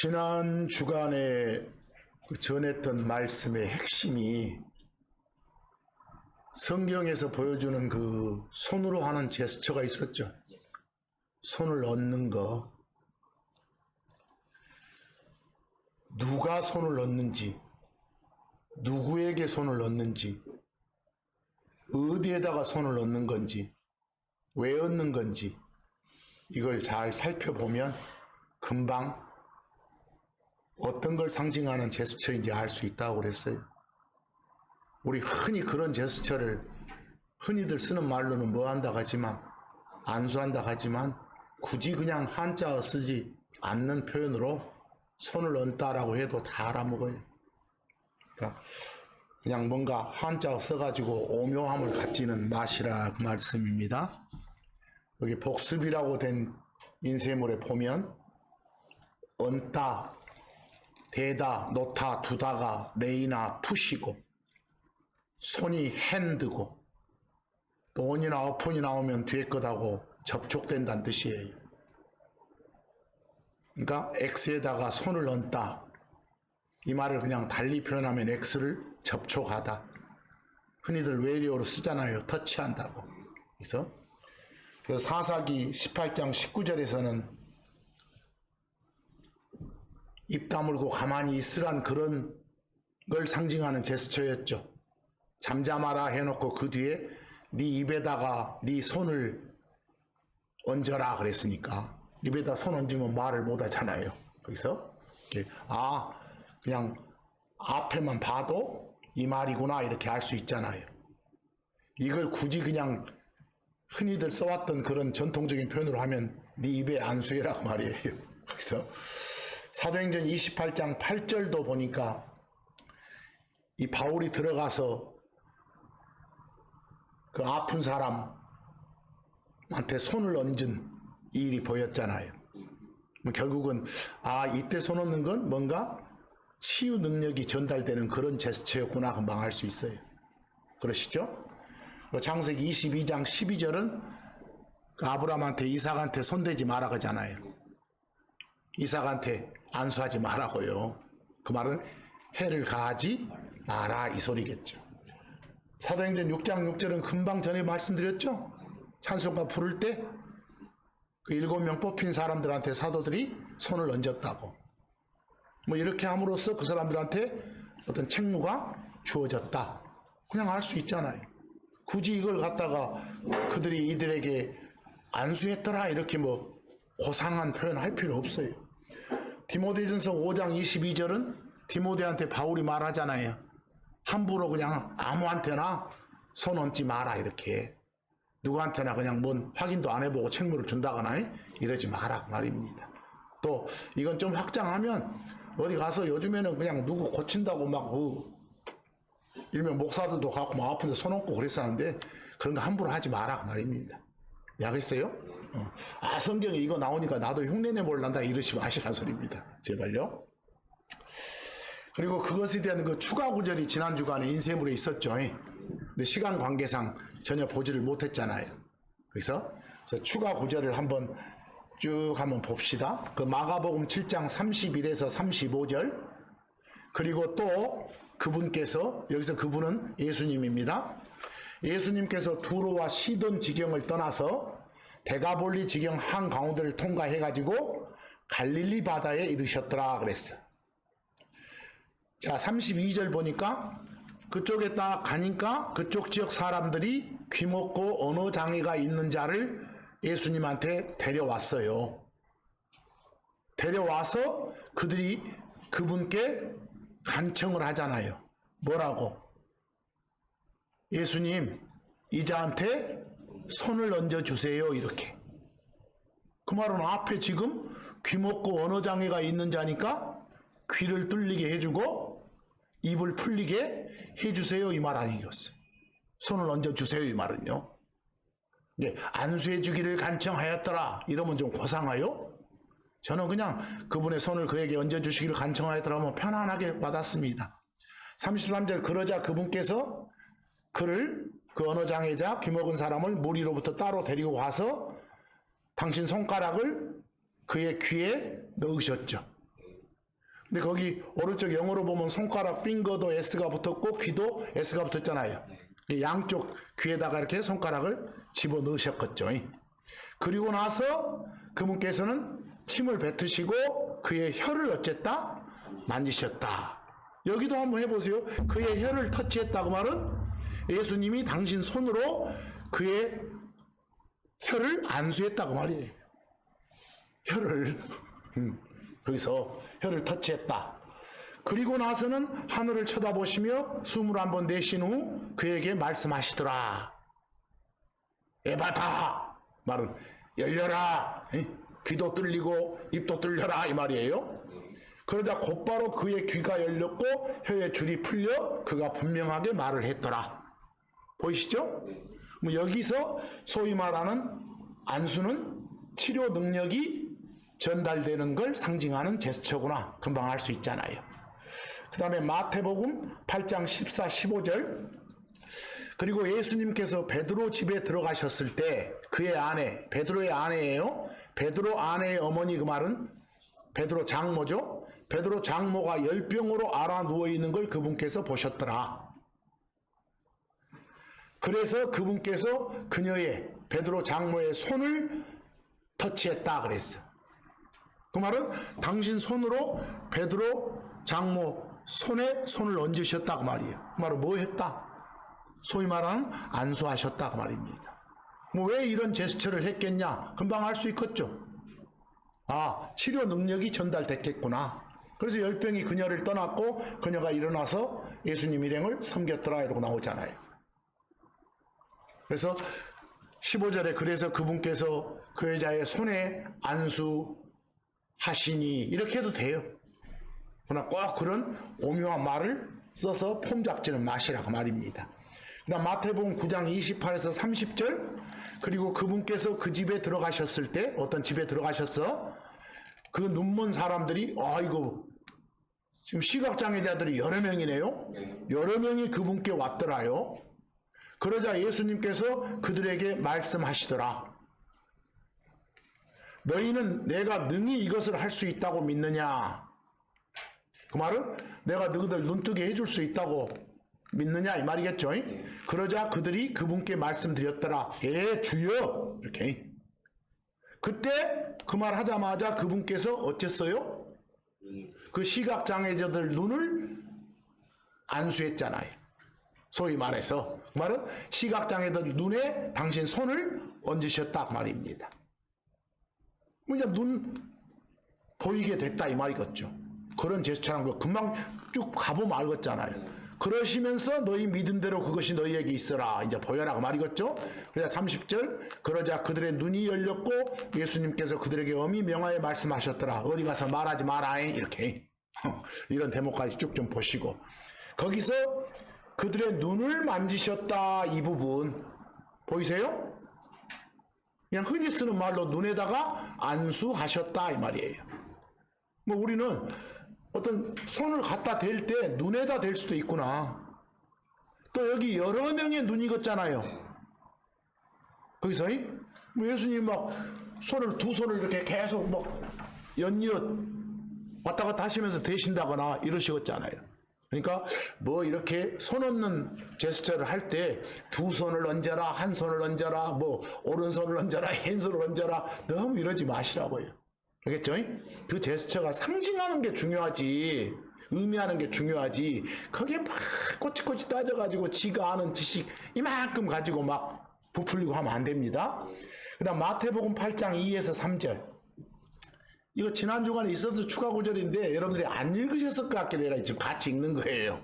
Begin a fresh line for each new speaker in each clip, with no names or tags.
지난 주간에 전했던 말씀의 핵심이 성경에서 보여주는 그 손으로 하는 제스처가 있었죠. 손을 얹는 거. 누가 손을 얹는지, 누구에게 손을 얹는지, 어디에다가 손을 얹는 건지, 왜 얹는 건지 이걸 잘 살펴보면 금방 어떤 걸 상징하는 제스처인지 알 수 있다고 그랬어요. 우리 흔히 그런 제스처를 흔히들 쓰는 말로는 뭐 한다 하지만 안수한다 하지만 굳이 그냥 한자어 쓰지 않는 표현으로 손을 얹다라고 해도 다 알아먹어요. 그러니까 그냥 뭔가 한자어 써가지고 오묘함을 갖지는 마시라 그 말씀입니다. 여기 복습이라고 된 인쇄물에 보면 얹다, 대다, 놓다, 두다가 레이나 푸시고 손이 핸드고 또 온이나 어폰이 나오면 뒤에 것하고 접촉된다는 뜻이에요. 그러니까 X에다가 손을 얹다. 이 말을 그냥 달리 표현하면 X를 접촉하다. 흔히들 외래어로 쓰잖아요. 터치한다고. 그래서 사사기 18장 19절에서는 입 다물고 가만히 있으란 그런 걸 상징하는 제스처였죠. 잠잠하라 해놓고 그 뒤에 네 입에다가 네 손을 얹어라 그랬으니까 입에다 손 얹으면 말을 못 하잖아요. 그래서 그냥 앞에만 봐도 이 말이구나 이렇게 알 수 있잖아요. 이걸 굳이 그냥 흔히들 써왔던 그런 전통적인 표현으로 하면 네 입에 안수해라고 말이에요. 그래서 사도행전 28장 8절도 보니까 이 바울이 들어가서 그 아픈 사람한테 손을 얹은 이 일이 보였잖아요. 결국은 이때 손 얹는 건 뭔가 치유 능력이 전달되는 그런 제스처였구나 금방 알 수 있어요. 그러시죠? 창세기 22장 12절은 그 아브라함한테 이삭한테 손대지 마라 그러잖아요. 이삭한테 안수하지 말라고요. 그 말은 해를 가하지 마라 이 소리겠죠. 사도행전 6장 6절은 금방 전에 말씀드렸죠. 찬송가 부를 때 그 7명 뽑힌 사람들한테 사도들이 손을 얹었다고. 이렇게 함으로써 그 사람들한테 어떤 책무가 주어졌다. 그냥 알 수 있잖아요. 굳이 이걸 갖다가 그들이 이들에게 안수했더라 이렇게 고상한 표현 할 필요 없어요. 디모데전서 5장 22절은 디모데한테 바울이 말하잖아요. 함부로 그냥 아무한테나 손 얹지 마라 이렇게. 누구한테나 그냥 뭔 확인도 안 해보고 책무를 준다거나 이러지 마라 그 말입니다. 또 이건 좀 확장하면 어디 가서 요즘에는 그냥 누구 고친다고 일명 목사들도 가고 아픈데 손 얹고 그랬었는데 그런 거 함부로 하지 마라 그 말입니다. 야겠어요? 성경에 이거 나오니까 나도 흉내내 볼란다 이러지 마시란 소리입니다. 제발요. 그리고 그것에 대한 그 추가 구절이 지난 주간에 인쇄물에 있었죠. 근데 시간 관계상 전혀 보지를 못했잖아요. 그래서 추가 구절을 한번 쭉 한번 봅시다. 그 마가복음 7장 31에서 35절. 그리고 또 그분께서 여기서 그분은 예수님입니다. 예수님께서 두로와 시돈 지경을 떠나서 데가볼리 지경 한가운데를 통과해 가지고 갈릴리 바다에 이르셨더라 그랬어. 자 32절 보니까 그쪽에 딱 가니까 그쪽 지역 사람들이 귀먹고 언어 장애가 있는 자를 예수님한테 데려왔어요. 데려와서 그들이 그분께 간청을 하잖아요. 뭐라고? 예수님 이 자한테 손을 얹어주세요 이렇게. 그 말은 앞에 지금 귀먹고 언어장애가 있는 자니까 귀를 뚫리게 해주고 입을 풀리게 해주세요 이 말 아니겠어요. 손을 얹어주세요 이 말은요. 안수해주기를 간청하였더라 이러면 좀 고상하요? 저는 그냥 그분의 손을 그에게 얹어주시기를 간청하였더라 하면 편안하게 받았습니다. 33절 그러자 그분께서 그를 그 언어장애자 귀먹은 사람을 무리로부터 따로 데리고 가서 당신 손가락을 그의 귀에 넣으셨죠. 근데 거기 오른쪽 영어로 보면 손가락 핑거도 S가 붙었고 귀도 S가 붙었잖아요. 양쪽 귀에다가 이렇게 손가락을 집어넣으셨겠죠. 그리고 나서 그분께서는 침을 뱉으시고 그의 혀를 어쨌다? 만지셨다. 여기도 한번 해보세요. 그의 혀를 터치했다 그 말은 예수님이 당신 손으로 그의 혀를 안수했다 그 말이에요. 혀를 거기서 혀를 터치했다. 그리고 나서는 하늘을 쳐다보시며 숨을 한번 내쉰 후 그에게 말씀하시더라. 에바타 말은 열려라. 귀도 뚫리고 입도 뚫려라 이 말이에요. 그러자 곧바로 그의 귀가 열렸고 혀의 줄이 풀려 그가 분명하게 말을 했더라. 보이시죠? 뭐 여기서 소위 말하는 안수는 치료 능력이 전달되는 걸 상징하는 제스처구나. 금방 알 수 있잖아요. 그 다음에 마태복음 8장 14, 15절 그리고 예수님께서 베드로 집에 들어가셨을 때 그의 아내, 베드로의 아내예요. 베드로 아내의 어머니 그 말은 베드로 장모죠. 베드로 장모가 열병으로 앓아 누워있는 걸 그분께서 보셨더라. 그래서 그분께서 그녀의 베드로 장모의 손을 터치했다 그랬어. 그 말은 당신 손으로 베드로 장모 손에 손을 얹으셨다 그 말이에요. 그 말은 뭐 했다? 소위 말하는 안수하셨다 그 말입니다. 뭐 왜 이런 제스처를 했겠냐? 금방 알 수 있겠죠. 아, 치료 능력이 전달됐겠구나. 그래서 열병이 그녀를 떠났고 그녀가 일어나서 예수님 일행을 섬겼더라 이러고 나오잖아요. 그래서 15절에 그래서 그분께서 그 여자의 손에 안수하시니 이렇게 해도 돼요. 그러나 꼭 그런 오묘한 말을 써서 폼 잡지는 마시라고 말입니다. 그다음 마태복음 9장 28에서 30절 그리고 그분께서 그 집에 들어가셨을 때 어떤 집에 들어가셨어? 그 눈먼 사람들이 이거 지금 시각장애자들이 여러 명이네요. 여러 명이 그분께 왔더라요. 그러자 예수님께서 그들에게 말씀하시더라. 너희는 내가 능히 이것을 할 수 있다고 믿느냐? 그 말은 내가 너희들 눈뜨게 해줄 수 있다고 믿느냐 이 말이겠죠. 그러자 그들이 그분께 말씀드렸더라. 예 주여 이렇게. 그때 그 말 하자마자 그분께서 어쨌어요? 그 시각장애자들 눈을 안수했잖아요. 소위 말해서 그 말은 시각장애자들 눈에 당신 손을 얹으셨다 그 말입니다. 이제 눈 보이게 됐다 이 말이겠죠. 그런 제스처라는 거 금방 쭉 가보면 알겠잖아요. 그러시면서 너희 믿음대로 그것이 너희에게 있어라. 이제 보여라 그 말이겠죠. 그래서 30절 그러자 그들의 눈이 열렸고 예수님께서 그들에게 엄히 명하여 말씀하셨더라. 어디 가서 말하지 마라 이렇게 이런 대목까지 쭉 좀 보시고 거기서 그들의 눈을 만지셨다 이 부분 보이세요? 그냥 흔히 쓰는 말로 눈에다가 안수하셨다 이 말이에요. 뭐 우리는 어떤 손을 갖다 댈 때 눈에다 댈 수도 있구나. 또 여기 여러 명의 눈이 걷잖아요. 거기서 뭐 예수님 막 두 손을 이렇게 계속 막 연이어 왔다 갔다 하시면서 대신다거나 이러시겠잖아요. 그러니까 뭐 이렇게 손 없는 제스처를 할 때 두 손을 얹어라, 한 손을 얹어라, 뭐 오른손을 얹어라, 왼손을 얹어라 너무 이러지 마시라고요. 알겠죠? 그 제스처가 상징하는 게 중요하지 의미하는 게 중요하지 거기에 막 꼬치꼬치 따져가지고 지가 아는 지식 이만큼 가지고 막 부풀리고 하면 안 됩니다. 그 다음 마태복음 8장 2에서 3절 이거 지난 주간에 있어도 추가 구절인데 여러분들이 안 읽으셨을 것 같게 내가 지금 같이 읽는 거예요.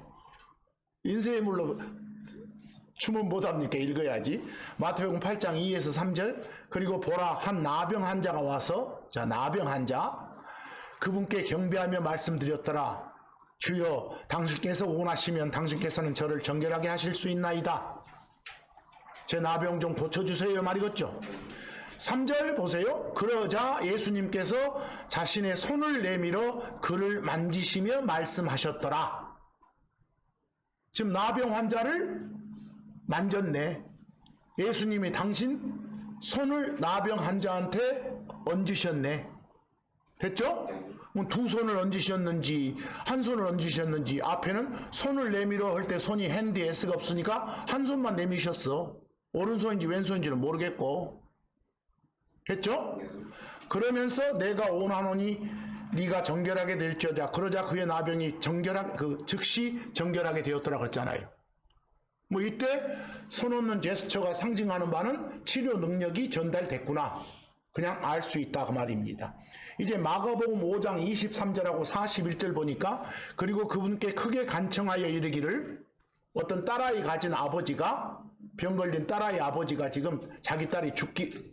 인생의 물로 주문 못합니까? 읽어야지. 마태복음 8장 2에서 3절 그리고 보라 한 나병 환자가 와서 자 나병 환자 그분께 경배하며 말씀드렸더라. 주여 당신께서 원하시면 당신께서는 저를 정결하게 하실 수 있나이다. 제 나병 좀 고쳐주세요 말이겠죠. 3절 보세요. 그러자 예수님께서 자신의 손을 내밀어 그를 만지시며 말씀하셨더라. 지금 나병 환자를 만졌네. 예수님이 당신 손을 나병 환자한테 얹으셨네. 됐죠? 뭐 두 손을 얹으셨는지 한 손을 얹으셨는지 앞에는 손을 내밀어 할 때 손이 핸드에 S가 없으니까 한 손만 내미셨어. 오른손인지 왼손인지는 모르겠고 했죠? 그러면서 내가 원하노니 네가 정결하게 될지어다. 그러자 그의 나병이 즉시 정결하게 되었더라 그랬잖아요. 뭐 이때 손 얹는 제스처가 상징하는 바는 치료 능력이 전달됐구나. 그냥 알 수 있다 그 말입니다. 이제 마가복음 5장 23절하고 41절 보니까 그리고 그분께 크게 간청하여 이르기를 어떤 딸아이 가진 아버지가 병 걸린 딸아이 아버지가 지금 자기 딸이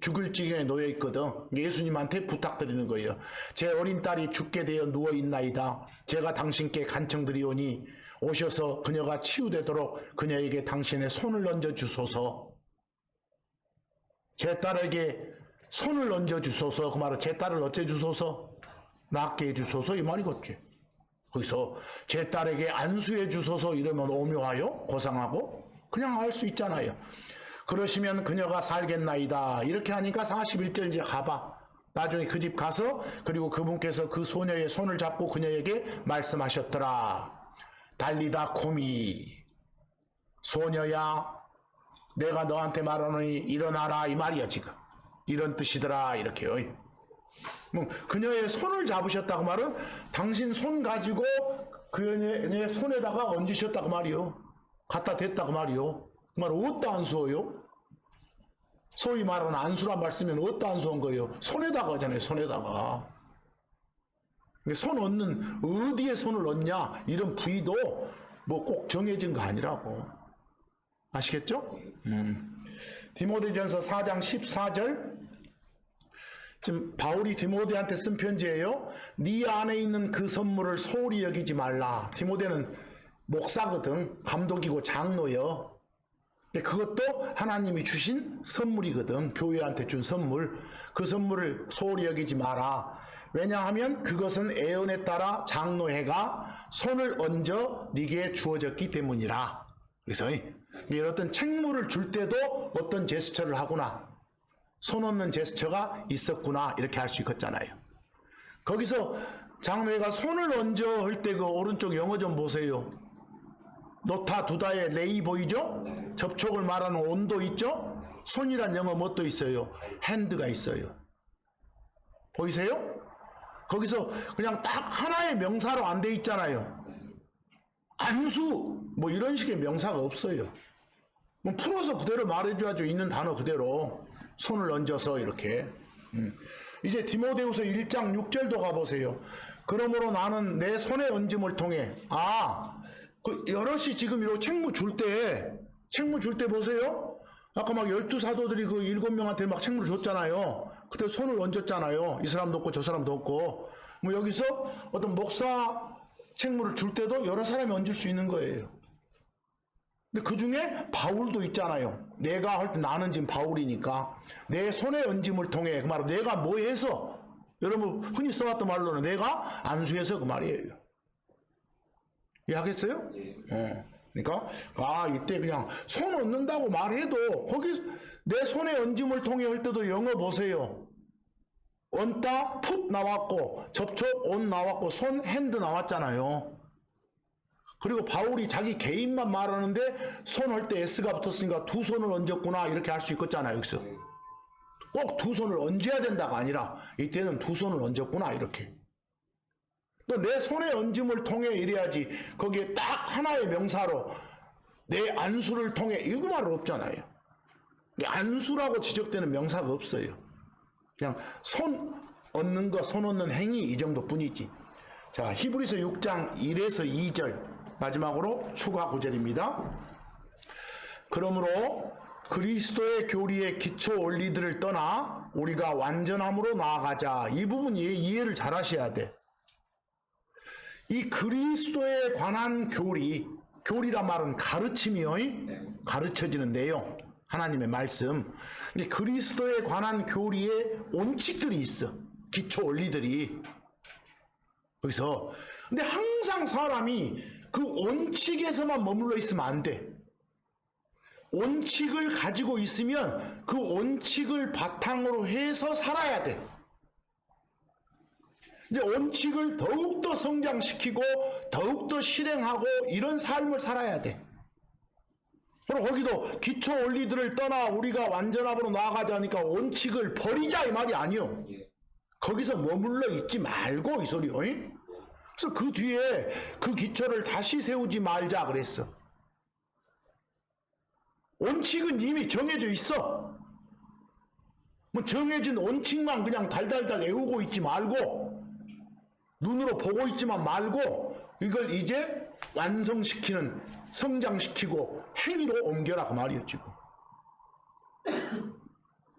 죽을 지경에 놓여 있거든. 예수님한테 부탁드리는 거예요. 제 어린 딸이 죽게 되어 누워 있나이다. 제가 당신께 간청드리오니 오셔서 그녀가 치유되도록 그녀에게 당신의 손을 얹어 주소서. 제 딸에게 손을 얹어 주소서. 그 말은 제 딸을 어째 주소서? 낫게 해 주소서 이 말이겠지. 거기서 제 딸에게 안수해 주소서 이러면 오묘하요? 고상하고? 그냥 알 수 있잖아요. 그러시면 그녀가 살겠나이다. 이렇게 하니까 41절 이제 가봐. 나중에 그 집 가서 그리고 그분께서 그 소녀의 손을 잡고 그녀에게 말씀하셨더라. 달리다 쿰이 소녀야 내가 너한테 말하노니 일어나라 이 말이야 지금. 이런 뜻이더라 이렇게요. 그녀의 손을 잡으셨다고 말은 당신 손 가지고 그녀의 손에다가 얹으셨다고 말이요. 갖다 댔다고 말이요. 그 말은 어디다 안수어요? 소위 말하는 안수란 말 쓰면 어디다 안수한 거예요? 손에다가 하잖아요. 손에다가. 손 얹는 어디에 손을 얹냐 이런 부위도 뭐 꼭 정해진 거 아니라고. 아시겠죠? 디모데전서 4장 14절 지금 바울이 디모데한테 쓴 편지예요. 네 안에 있는 그 선물을 소홀히 여기지 말라. 디모데는 목사거든. 감독이고 장로여. 그것도 하나님이 주신 선물이거든. 교회한테 준 선물. 그 선물을 소홀히 여기지 마라. 왜냐하면 그것은 애언에 따라 장로회가 손을 얹어 네게 주어졌기 때문이라. 그래서 어떤 책무를 줄 때도 어떤 제스처를 하구나. 손 얹는 제스처가 있었구나. 이렇게 할 수 있겠잖아요. 거기서 장로회가 손을 얹어 할 때 그 오른쪽 영어 좀 보세요. 노타 두다의 레이 보이죠? 접촉을 말하는 온도 있죠? 손이란 영어 뭣도 있어요? 핸드가 있어요. 보이세요? 거기서 그냥 딱 하나의 명사로 안 돼 있잖아요. 안수 뭐 이런 식의 명사가 없어요. 뭐 풀어서 그대로 말해줘야죠. 있는 단어 그대로 손을 얹어서 이렇게. 이제 디모데후서 1장 6절도 가보세요. 그러므로 나는 내 손에 얹음을 통해 그 여럿이 지금 이렇게 책무 줄 때 보세요. 아까 막 12사도들이 그 7명한테 막 책무를 줬잖아요. 그때 손을 얹었잖아요. 이 사람도 없고 저 사람도 없고. 뭐 여기서 어떤 목사 책무를 줄 때도 여러 사람이 얹을 수 있는 거예요. 근데 그 중에 바울도 있잖아요. 내가 할 때 나는 지금 바울이니까 내 손에 얹음을 통해 그 말은 내가 뭐 해서 여러분 흔히 써왔던 말로는 내가 안수해서 그 말이에요. 이해하겠어요? 그러니까 이때 그냥 손 얹는다고 말해도 거기 내 손에 얹음을 통해 할 때도 영어 보세요. 얹다 풋 나왔고 접촉 온 나왔고 손 핸드 나왔잖아요. 그리고 바울이 자기 개인만 말하는데 손 할 때 S가 붙었으니까 두 손을 얹었구나 이렇게 할 수 있겠잖아요. 여기서 꼭 두 손을 얹어야 된다가 아니라 이때는 두 손을 얹었구나 이렇게. 또 내 손에 얹음을 통해 이래야지 거기에 딱 하나의 명사로 내 안수를 통해 이거 말 없잖아요. 안수라고 지적되는 명사가 없어요. 그냥 손 얹는 거, 손 얹는 행위 이 정도뿐이지. 자, 히브리서 6장 1에서 2절 마지막으로 추가 구절입니다. 그러므로 그리스도의 교리의 기초 원리들을 떠나 우리가 완전함으로 나아가자. 이 부분 이해를 잘 하셔야 돼. 이 그리스도에 관한 교리란 말은 가르침이요. 가르쳐지는 내용. 하나님의 말씀. 근데 그리스도에 관한 교리에 원칙들이 있어. 기초 원리들이. 그래서 근데 항상 사람이 그 원칙에서만 머물러 있으면 안 돼. 원칙을 가지고 있으면 그 원칙을 바탕으로 해서 살아야 돼. 이제 원칙을 더욱더 성장시키고 더욱더 실행하고 이런 삶을 살아야 돼. 그리고 거기도 기초 원리들을 떠나 우리가 완전함으로 나아가자니까 원칙을 버리자 이 말이 아니요. 거기서 머물러 있지 말고 이 소리요. 그래서 그 뒤에 그 기초를 다시 세우지 말자 그랬어. 원칙은 이미 정해져 있어. 뭐 정해진 원칙만 그냥 달달달 외우고 있지 말고 눈으로 보고 있지만 말고 이걸 이제 완성시키는 성장시키고 행위로 옮겨라 그 말이에요 지금.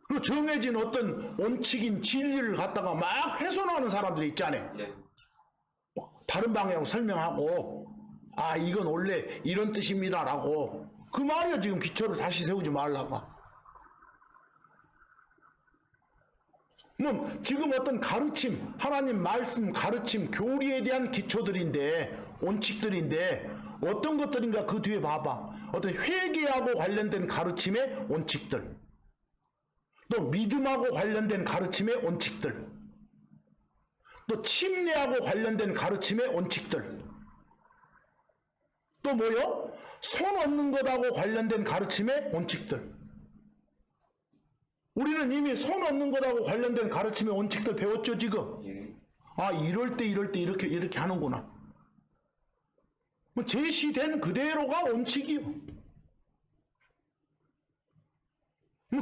그리고 정해진 어떤 원칙인 진리를 갖다가 막 훼손하는 사람들이 있잖아요. 다른 방향으로 설명하고 아 이건 원래 이런 뜻입니다라고 그 말이에요 지금 기초를 다시 세우지 말라고. 뭐 지금 어떤 가르침 하나님 말씀 가르침 교리에 대한 기초들인데 원칙들인데 어떤 것들인가 그 뒤에 봐봐. 어떤 회개하고 관련된 가르침의 원칙들 또 믿음하고 관련된 가르침의 원칙들 또 침례하고 관련된 가르침의 원칙들 또 뭐요? 손 얻는 것하고 관련된 가르침의 원칙들. 우리는 이미 손 얻는 것하고 관련된 가르침의 원칙들 배웠죠 지금. 아 이럴 때 이렇게 하는구나. 뭐 제시된 그대로가 원칙이요.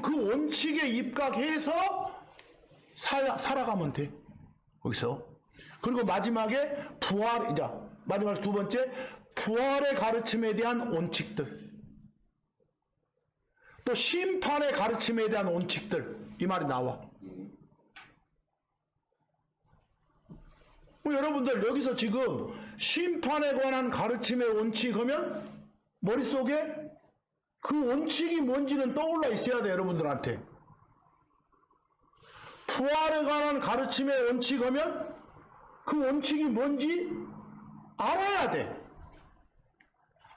그 원칙에 입각해서 살아가면 돼. 거기서. 그리고 마지막에 마지막 두 번째 부활의 가르침에 대한 원칙들. 또 심판의 가르침에 대한 원칙들. 이 말이 나와. 여러분들 여기서 지금 심판에 관한 가르침의 원칙 하면 머릿속에 그 원칙이 뭔지는 떠올라 있어야 돼 여러분들한테. 부활에 관한 가르침의 원칙 하면 그 원칙이 뭔지 알아야 돼.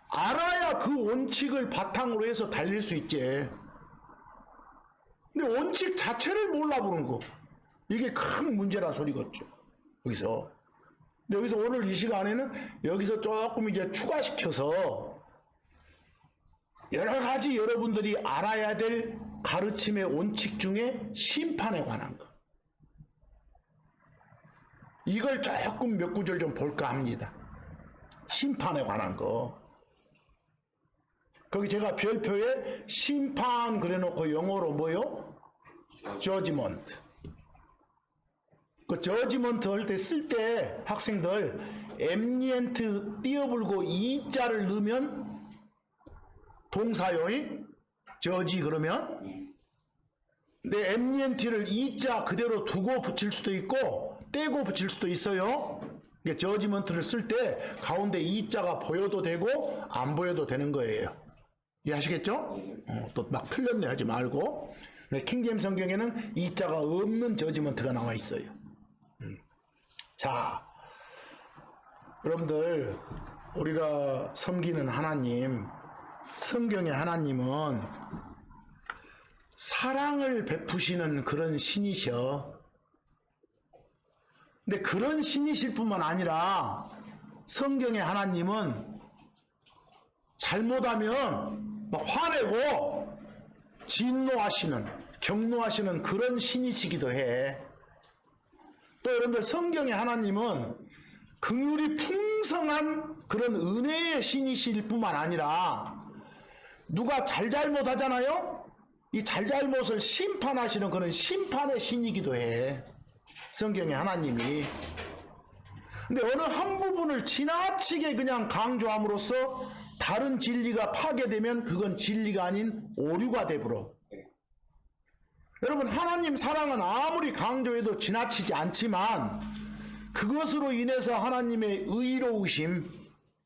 알아야 그 원칙을 바탕으로 해서 달릴 수 있지. 근데 원칙 자체를 몰라보는 거 이게 큰 문제란 소리겠죠. 여기서. 근데 여기서 오늘 이 시간에는 여기서 조금 이제 추가시켜서 여러 가지 여러분들이 알아야 될 가르침의 원칙 중에 심판에 관한 거. 이걸 조금 몇 구절 좀 볼까 합니다. 심판에 관한 거. 거기 제가 별표에 심판 그래놓고 영어로 뭐요? judgment. 그 judgment 할 때 쓸 때 학생들 엠니엔트 띄어불고 이자를 넣으면 동사요. 저지 그러면. 근데 엠니엔티를 이자 그대로 두고 붙일 수도 있고 떼고 붙일 수도 있어요. 저지먼트를 쓸 때 가운데 이자가 보여도 되고 안 보여도 되는 거예요. 이해하시겠죠? 또 막 틀렸네 하지 말고. 킹제임스 성경에는 이자가 없는 저지먼트가 나와 있어요. 자, 여러분들 우리가 섬기는 하나님, 성경의 하나님은 사랑을 베푸시는 그런 신이셔. 근데 그런 신이실 뿐만 아니라 성경의 하나님은 잘못하면 막 화내고 진노하시는, 경노하시는 그런 신이시기도 해. 또 여러분들 성경의 하나님은 긍휼이 풍성한 그런 은혜의 신이실 뿐만 아니라 누가 잘못하잖아요? 이 잘못을 심판하시는 그런 심판의 신이기도 해. 성경의 하나님이. 근데 어느 한 부분을 지나치게 그냥 강조함으로써 다른 진리가 파괴되면 그건 진리가 아닌 오류가 되버려. 여러분 하나님 사랑은 아무리 강조해도 지나치지 않지만 그것으로 인해서 하나님의 의로우심,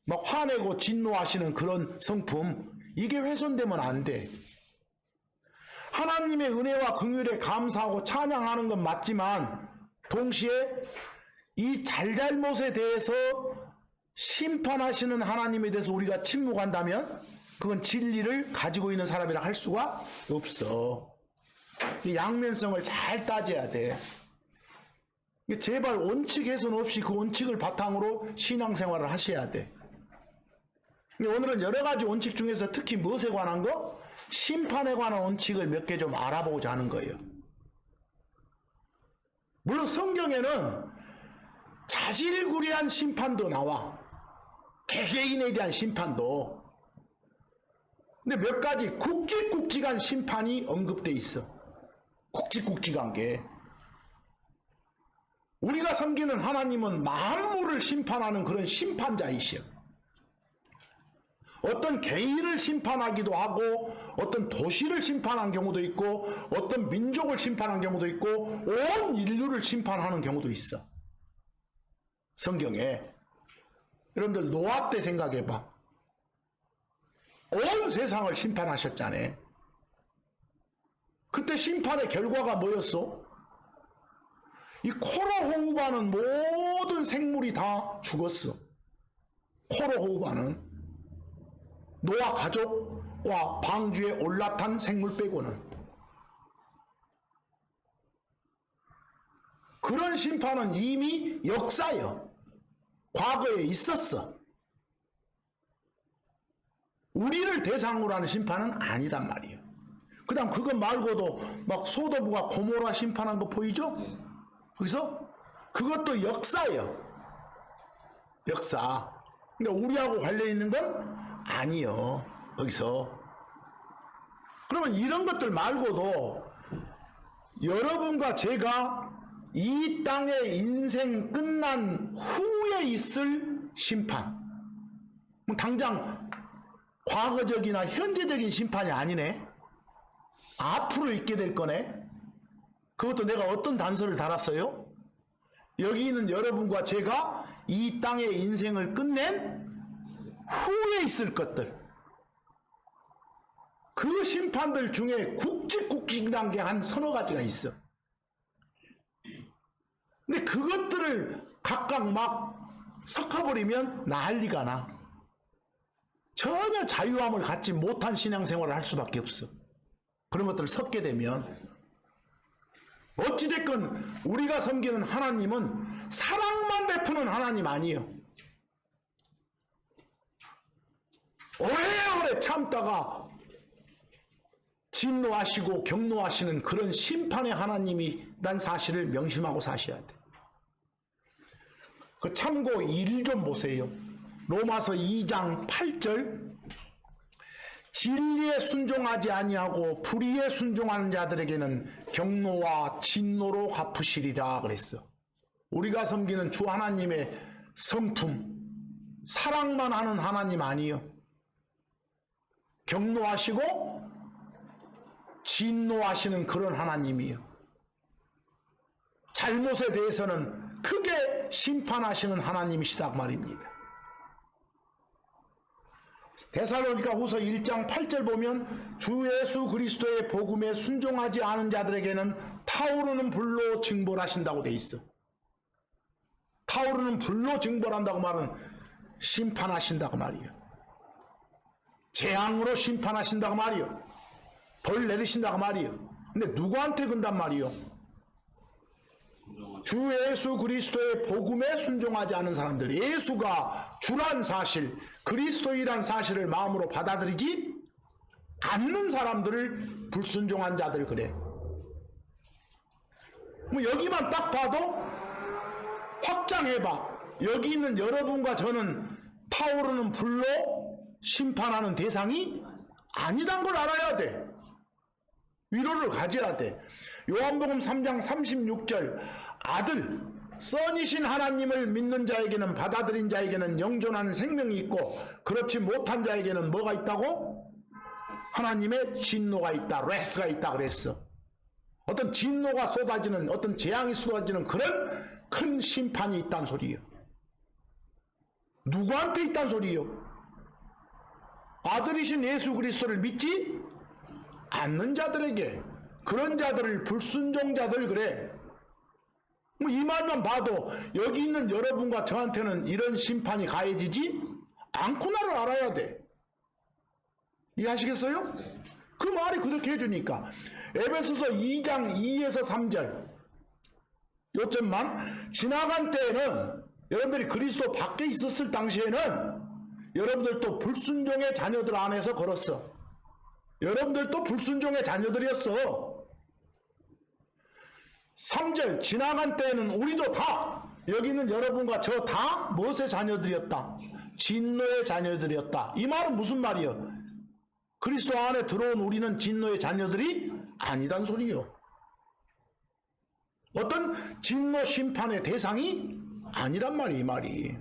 막 화내고 진노하시는 그런 성품, 이게 훼손되면 안 돼. 하나님의 은혜와 긍휼에 감사하고 찬양하는 건 맞지만 동시에 이 잘잘못에 대해서 심판하시는 하나님에 대해서 우리가 침묵한다면 그건 진리를 가지고 있는 사람이라 할 수가 없어. 이 양면성을 잘 따져야 돼. 제발 원칙 훼손 없이 그 원칙을 바탕으로 신앙생활을 하셔야 돼. 오늘은 여러 가지 원칙 중에서 특히 무엇에 관한 거? 심판에 관한 원칙을 몇 개 좀 알아보고자 하는 거예요. 물론 성경에는 자질구레한 심판도 나와. 개개인에 대한 심판도. 근데 몇 가지 굵직굵직한 심판이 언급돼 있어. 굵직굵직한 게. 우리가 섬기는 하나님은 만물을 심판하는 그런 심판자이시여. 어떤 개인을 심판하기도 하고 어떤 도시를 심판한 경우도 있고 어떤 민족을 심판한 경우도 있고 온 인류를 심판하는 경우도 있어. 성경에. 여러분들 노아 때 생각해봐. 온 세상을 심판하셨잖아요. 그때 심판의 결과가 뭐였어? 이 코로 호흡하는 모든 생물이 다 죽었어. 코로 호흡하는. 노아 가족과 방주에 올라탄 생물 빼고는. 그런 심판은 이미 역사요. 과거에 있었어. 우리를 대상으로 하는 심판은 아니단 말이에요. 그 다음 그것 말고도 막 소도부가 고모라 심판한 거 보이죠? 그래서 그것도 역사예요. 역사. 근데 우리하고 관련 있는 건 아니요. 여기서. 그러면 이런 것들 말고도 여러분과 제가 이 땅의 인생 끝난 후에 있을 심판. 당장 과거적이나 현재적인 심판이 아니네. 앞으로 있게 될 거네. 그것도 내가 어떤 단서를 달았어요? 여기 있는 여러분과 제가 이 땅의 인생을 끝낸 후에 있을 것들. 그 심판들 중에 굵직굵직한 게 한 서너 가지가 있어. 근데 그것들을 각각 막 섞어버리면 난리가 나. 전혀 자유함을 갖지 못한 신앙생활을 할 수밖에 없어. 그런 것들을 섞게 되면. 어찌됐건 우리가 섬기는 하나님은 사랑만 베푸는 하나님 아니에요. 오래오래 참다가 진노하시고 경노하시는 그런 심판의 하나님이란 사실을 명심하고 사셔야 돼. 그 참고 일 좀 보세요. 로마서 2장 8절. 진리에 순종하지 아니하고 불의에 순종하는 자들에게는 경노와 진노로 갚으시리라 그랬어. 우리가 섬기는 주 하나님의 성품, 사랑만 하는 하나님 아니요. 경노하시고 진노하시는 그런 하나님이요. 잘못에 대해서는 크게 심판하시는 하나님이시다 말입니다. 데살로니가 후서 1장 8절 보면 주 예수 그리스도의 복음에 순종하지 않은 자들에게는 타오르는 불로 징벌하신다고 돼 있어. 타오르는 불로 징벌한다고 말은 심판하신다고 말이에요. 재앙으로 심판하신다고 말이에요. 벌 내리신다고 말이에요. 근데 누구한테 근단 말이에요? 주 예수 그리스도의 복음에 순종하지 않은 사람들, 예수가 주란 사실, 그리스도이란 사실을 마음으로 받아들이지 않는 사람들을 불순종한 자들 그래. 뭐 여기만 딱 봐도 확장해봐. 여기 있는 여러분과 저는 타오르는 불로 심판하는 대상이 아니란 걸 알아야 돼. 위로를 가져야 돼. 요한복음 3장 36절 아들, 선이신 하나님을 믿는 자에게는 받아들인 자에게는 영존하는 생명이 있고 그렇지 못한 자에게는 뭐가 있다고? 하나님의 진노가 있다. 레스가 있다 그랬어. 어떤 진노가 쏟아지는 어떤 재앙이 쏟아지는 그런 큰 심판이 있다는 소리예요. 누구한테 있다는 소리예요? 아들이신 예수 그리스도를 믿지 않는 자들에게, 그런 자들을 불순종자들 그래. 뭐 이 말만 봐도 여기 있는 여러분과 저한테는 이런 심판이 가해지지 않구나를 알아야 돼. 이해하시겠어요? 그 말이 그렇게 해주니까 에베소서 2장 2에서 3절 요점만 지나간 때에는 여러분들이 그리스도 밖에 있었을 당시에는 여러분들도 불순종의 자녀들 안에서 걸었어. 여러분들도 불순종의 자녀들이었어. 3절 지나간 때에는 우리도 다 여기 있는 여러분과 저 다 무엇의 자녀들이었다? 진노의 자녀들이었다. 이 말은 무슨 말이요? 그리스도 안에 들어온 우리는 진노의 자녀들이 아니단 소리요. 어떤 진노 심판의 대상이 아니란 말이 이 말이.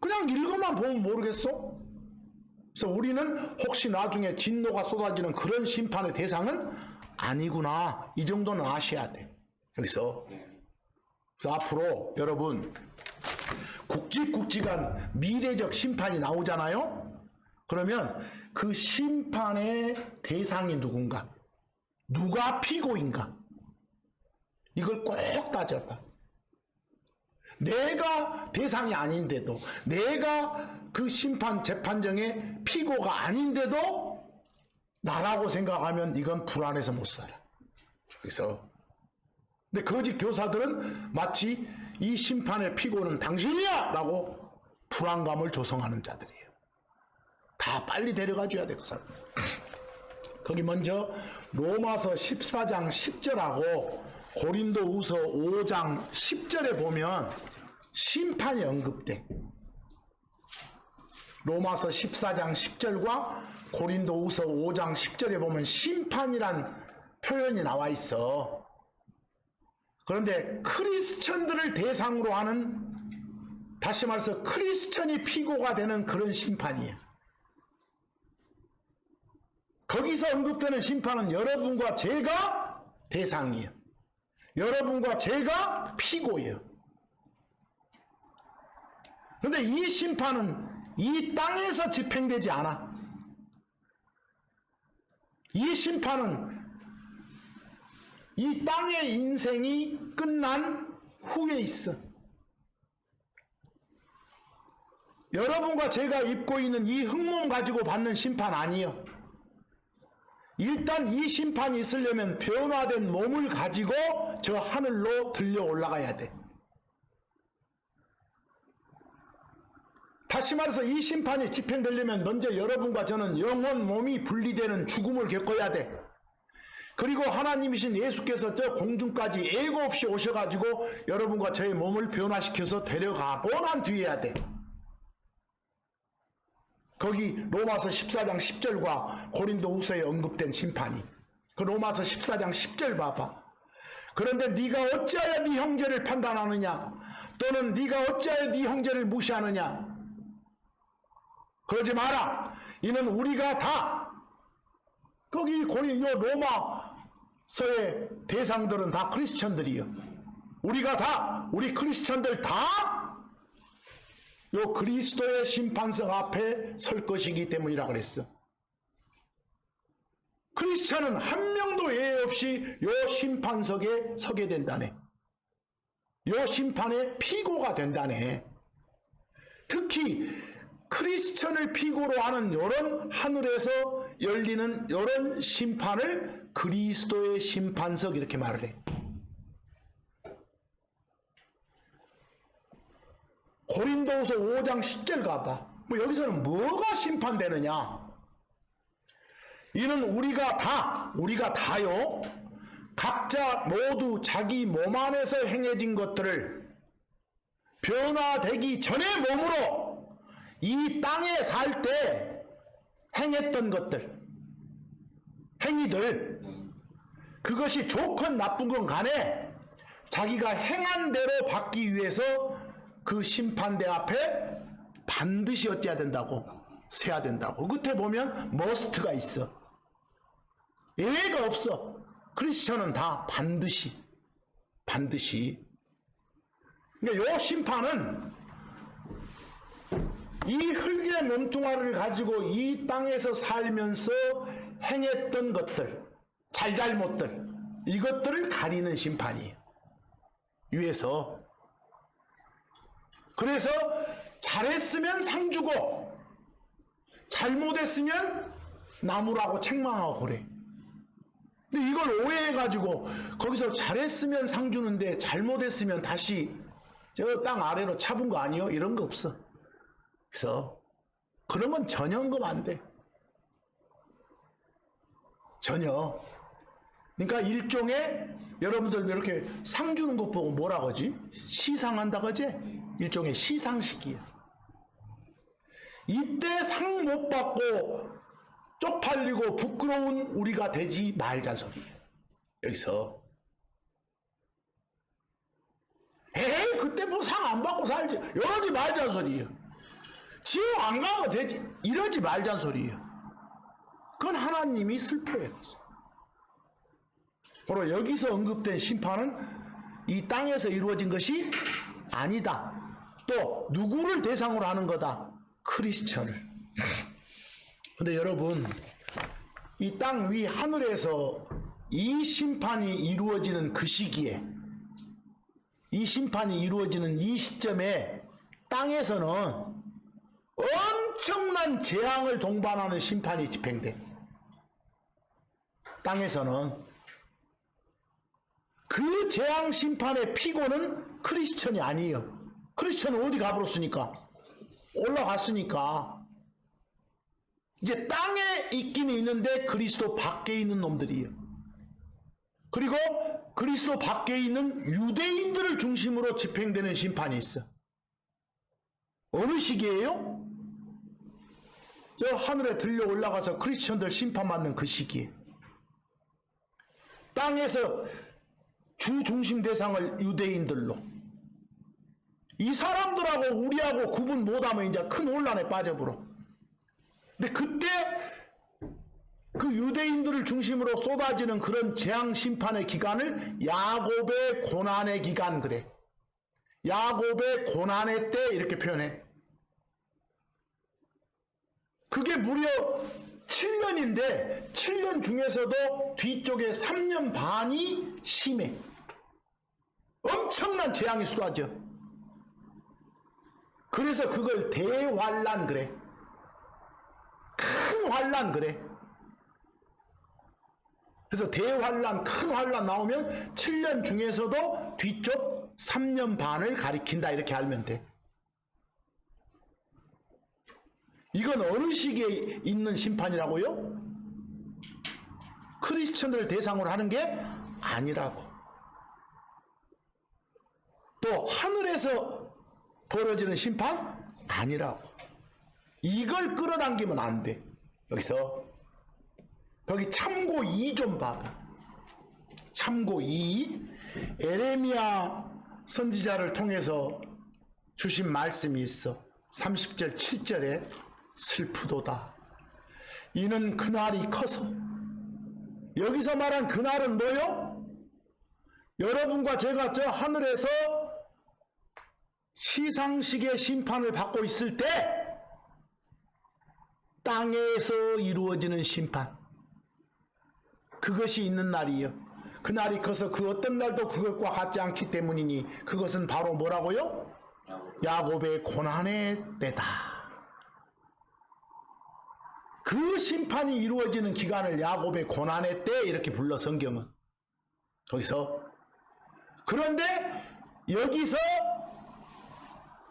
그냥 읽어만 보면 모르겠어? 그래서 우리는 혹시 나중에 진노가 쏟아지는 그런 심판의 대상은 아니구나. 이 정도는 아셔야 돼. 여기서. 그래서 앞으로 여러분 굵직굵직한 미래적 심판이 나오잖아요. 그러면 그 심판의 대상이 누군가? 누가 피고인가? 이걸 꼭 따져봐. 내가 대상이 아닌데도, 내가 그 심판 재판정의 피고가 아닌데도 나라고 생각하면 이건 불안해서 못 살아. 그래서 근데 거짓 교사들은 마치 이 심판의 피고는 당신이야! 라고 불안감을 조성하는 자들이에요. 다 빨리 데려가 줘야 돼, 그 사람. 거기 먼저 로마서 14장 10절하고 고린도후서 5장 10절에 보면 심판이 언급돼. 로마서 14장 10절과 고린도후서 5장 10절에 보면 심판이란 표현이 나와 있어. 그런데 크리스천들을 대상으로 하는, 다시 말해서 크리스천이 피고가 되는 그런 심판이에요. 거기서 언급되는 심판은 여러분과 제가 대상이에요. 여러분과 제가 피고예요. 그런데 이 심판은 이 땅에서 집행되지 않아. 이 심판은 이 땅의 인생이 끝난 후에 있어. 여러분과 제가 입고 있는 이 흙몸 가지고 받는 심판 아니에요. 일단 이 심판이 있으려면 변화된 몸을 가지고 저 하늘로 들려 올라가야 돼. 다시 말해서 이 심판이 집행되려면 먼저 여러분과 저는 영혼 몸이 분리되는 죽음을 겪어야 돼. 그리고 하나님이신 예수께서 저 공중까지 예고 없이 오셔가지고 여러분과 저의 몸을 변화시켜서 데려가고 난 뒤에야 돼. 거기 로마서 14장 10절과 고린도후서에 언급된 심판이, 그 로마서 14장 10절 봐봐. 그런데 네가 어찌하여 네 형제를 판단하느냐, 또는 네가 어찌하여 네 형제를 무시하느냐. 그러지 마라. 이는 우리가 다, 거기 로마서의 대상들은 다 크리스천들이요. 우리가 다, 우리 크리스천들 다 요 그리스도의 심판석 앞에 설 것이기 때문이라 그랬어. 크리스천은 한 명도 예외 없이 요 심판석에 서게 된다네. 요 심판의 피고가 된다네. 특히 크리스천을 피고로 하는 요런 하늘에서 열리는 요런 심판을 그리스도의 심판석 이렇게 말을 해. 고린도후서 5장 10절 가봐. 뭐 여기서는 뭐가 심판되느냐? 이는 우리가 다요, 각자 모두 자기 몸 안에서 행해진 것들을 변화되기 전의 몸으로 이 땅에 살 때 행했던 것들, 행위들, 그것이 좋건 나쁜 건 간에 자기가 행한 대로 받기 위해서 그 심판대 앞에 반드시 어찌해야 된다고? 세야 된다고. 끝에 보면 머스트가 있어. 예외가 없어. 크리스천은 다 반드시. 그러니까 요 심판은 이 흙의 몸뚱아리를 가지고 이 땅에서 살면서 행했던 것들, 잘잘못들, 이것들을 가리는 심판이에요. 위에서. 그래서 잘했으면 상 주고 잘못했으면 나무라고 책망하고 그래. 근데 이걸 오해해가지고 거기서 잘했으면 상 주는데 잘못했으면 다시 저 땅 아래로 차분 거 아니요? 이런 거 없어. 그래서 그런 건 전혀 언급 안 돼. 전혀. 그러니까 일종의 여러분들 이렇게 상 주는 것 보고 뭐라고 하지? 시상한다 그지? 일종의 시상식이야. 이때 상 못 받고 쪽팔리고 부끄러운 우리가 되지 말자는 소리예요. 여기서 에이 그때 뭐 상 안 받고 살지 이러지 말자는 소리예요. 지옥 안 가면 되지 이러지 말자는 소리예요. 그건 하나님이 슬퍼해요. 바로 여기서 언급된 심판은 이 땅에서 이루어진 것이 아니다. 또 누구를 대상으로 하는 거다? 크리스천을. 근데 여러분, 이 땅 위 하늘에서 이 심판이 이루어지는 그 시기에, 이 심판이 이루어지는 이 시점에 땅에서는 엄청난 재앙을 동반하는 심판이 집행돼. 땅에서는 그 재앙 심판의 피고는 크리스천이 아니에요. 크리스천은 어디 가버렸으니까? 올라갔으니까. 이제 땅에 있기는 있는데 그리스도 밖에 있는 놈들이에요. 그리고 그리스도 밖에 있는 유대인들을 중심으로 집행되는 심판이 있어. 어느 시기예요? 저 하늘에 들려 올라가서 크리스천들 심판받는 그 시기에. 땅에서 주 중심 대상을 유대인들로. 이 사람들하고 우리하고 구분 못하면 이제 큰 혼란에 빠져버려. 근데 그때 그 유대인들을 중심으로 쏟아지는 그런 재앙 심판의 기간을 야곱의 고난의 기간 그래. 야곱의 고난의 때 이렇게 표현해. 그게 무려 7년인데 7년 중에서도 뒤쪽에 3년 반이 심해. 엄청난 재앙이 쏟아져. 그래서 그걸 대환란 그래. 큰 환란 그래. 그래서 대환란, 큰 환란 나오면 7년 중에서도 뒤쪽 3년 반을 가리킨다 이렇게 알면 돼. 이건 어느 시기에 있는 심판이라고요? 크리스천들을 대상으로 하는 게 아니라고. 또 하늘에서 벌어지는 심판 아니라고. 이걸 끌어당기면 안 돼. 여기서 거기 참고 2 좀 봐봐. 참고 2. 에레미야 선지자를 통해서 주신 말씀이 있어. 30절 7절에 슬프도다. 이는 그날이 커서. 여기서 말한 그날은 뭐요? 여러분과 제가 저 하늘에서 시상식의 심판을 받고 있을 때 땅에서 이루어지는 심판, 그것이 있는 날이에요. 그날이 커서 그 어떤 날도 그것과 같지 않기 때문이니 그것은 바로 뭐라고요? 야곱의 고난의 때다. 그 심판이 이루어지는 기간을 야곱의 고난의 때 이렇게 불러 성경은. 거기서 그런데 여기서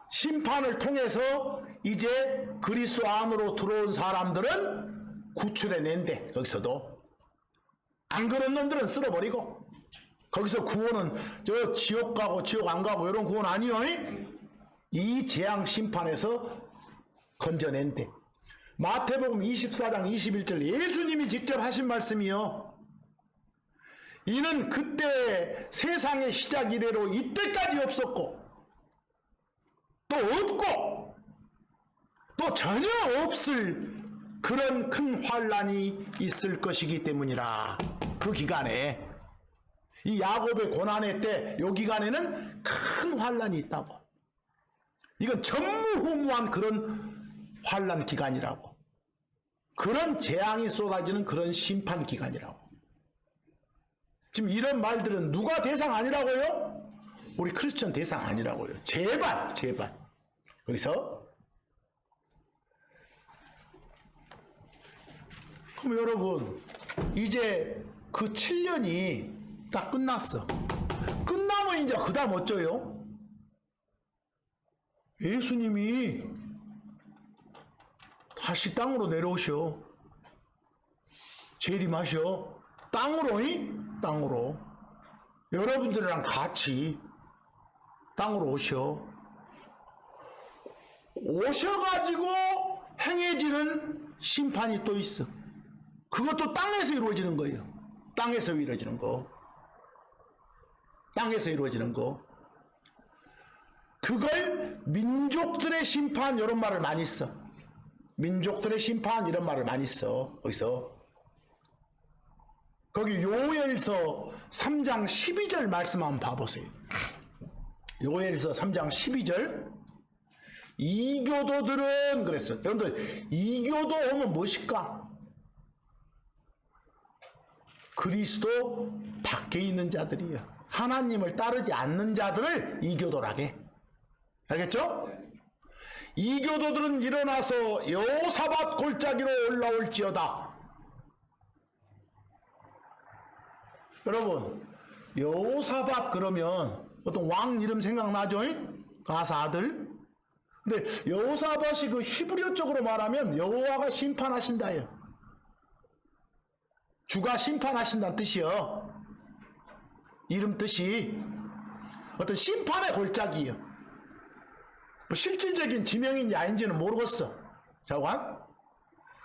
심판을 통해서 이제 그리스도 안으로 들어온 사람들은 구출해낸대. 거기서도 안 그런 놈들은 쓸어버리고, 거기서 구원은 저 지옥 가고 지옥 안 가고 이런 구원 아니요. 이 재앙 심판에서 건져낸대. 마태복음 24장 21절 예수님이 직접 하신 말씀이요. 이는 그때 세상의 시작 이래로 이때까지 없었고 또 없고 또 전혀 없을 그런 큰 환란이 있을 것이기 때문이라. 그 기간에 이 야곱의 고난의 때 요 기간에는 큰 환란이 있다고. 이건 전무후무한 그런 환란 기간이라고. 그런 재앙이 쏟아지는 그런 심판 기간이라고. 지금 이런 말들은 누가 대상 아니라고요? 우리 크리스천 대상 아니라고요. 제발 제발. 여기서 그럼 여러분 이제 그 7년이 딱 끝났어. 끝나면 이제 그 다음 어쩌요? 예수님이 다시 땅으로 내려오셔. 재림하셔. 땅으로, 땅으로. 여러분들이랑 같이 땅으로 오셔. 오셔가지고 행해지는 심판이 또 있어. 그것도 땅에서 이루어지는 거예요. 땅에서 이루어지는 거. 땅에서 이루어지는 거. 그걸 민족들의 심판 이런 말을 많이 써. 민족들의 심판 이런 말을 많이 써. 거기서. 거기 요엘서 3장 12절 말씀 한번 봐보세요. 요엘서 3장 12절. 이교도들은 그랬어. 여러분들 이교도 오면 무엇일까? 그리스도 밖에 있는 자들이에요. 하나님을 따르지 않는 자들을 이교도라게. 알겠죠? 이교도들은 일어나서 여호사밧 골짜기로 올라올지어다. 여러분 여호사밧 그러면 어떤 왕 이름 생각나죠? 아사 아들. 근데 여호사밧이 그 히브리어 쪽으로 말하면 여호와가 심판하신다예요. 주가 심판하신다는 뜻이요. 이름 뜻이 어떤 심판의 골짜기예요. 뭐 실질적인 지명인지 아닌지는 모르겠어. 자관.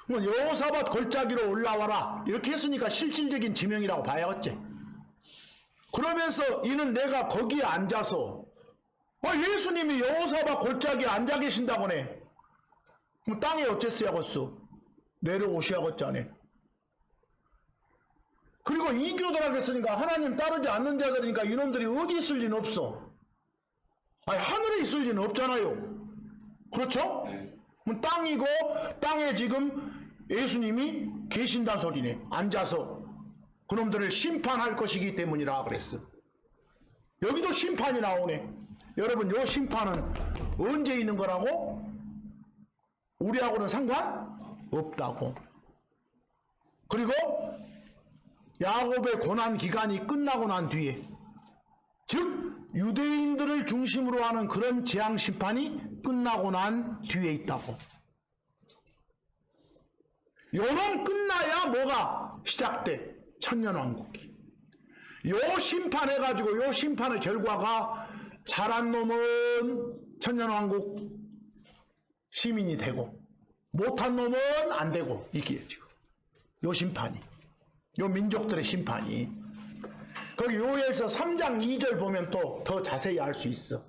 여호사밧 골짜기로 올라와라 이렇게 했으니까 실질적인 지명이라고 봐야겠지. 그러면서 이는 내가 거기에 앉아서 예수님이 여호사밧 골짜기에 앉아 계신다고네. 그럼 땅에 어째서야겠어? 내려오셔야겠잖아. 그리고 이교도라고 했으니까 하나님 따르지 않는 자들이니까 이놈들이 어디 있을 리는 없어. 하늘에 있을 리는 없잖아요. 그렇죠? 그럼 땅이고 땅에 지금 예수님이 계신다는 소리네. 앉아서 그놈들을 심판할 것이기 때문이라 그랬어. 여기도 심판이 나오네. 여러분 요 심판은 언제 있는 거라고? 우리하고는 상관없다고. 그리고 야곱의 고난 기간이 끝나고 난 뒤에, 즉 유대인들을 중심으로 하는 그런 재앙 심판이 끝나고 난 뒤에 있다고. 요런 끝나야 뭐가 시작돼? 천년왕국이. 요 심판해가지고 요 심판의 결과가 잘한 놈은 천년왕국 시민이 되고 못한 놈은 안 되고 이게 지금 요 심판이, 요 민족들의 심판이. 거기 요엘서 3장 2절 보면 또 더 자세히 알 수 있어.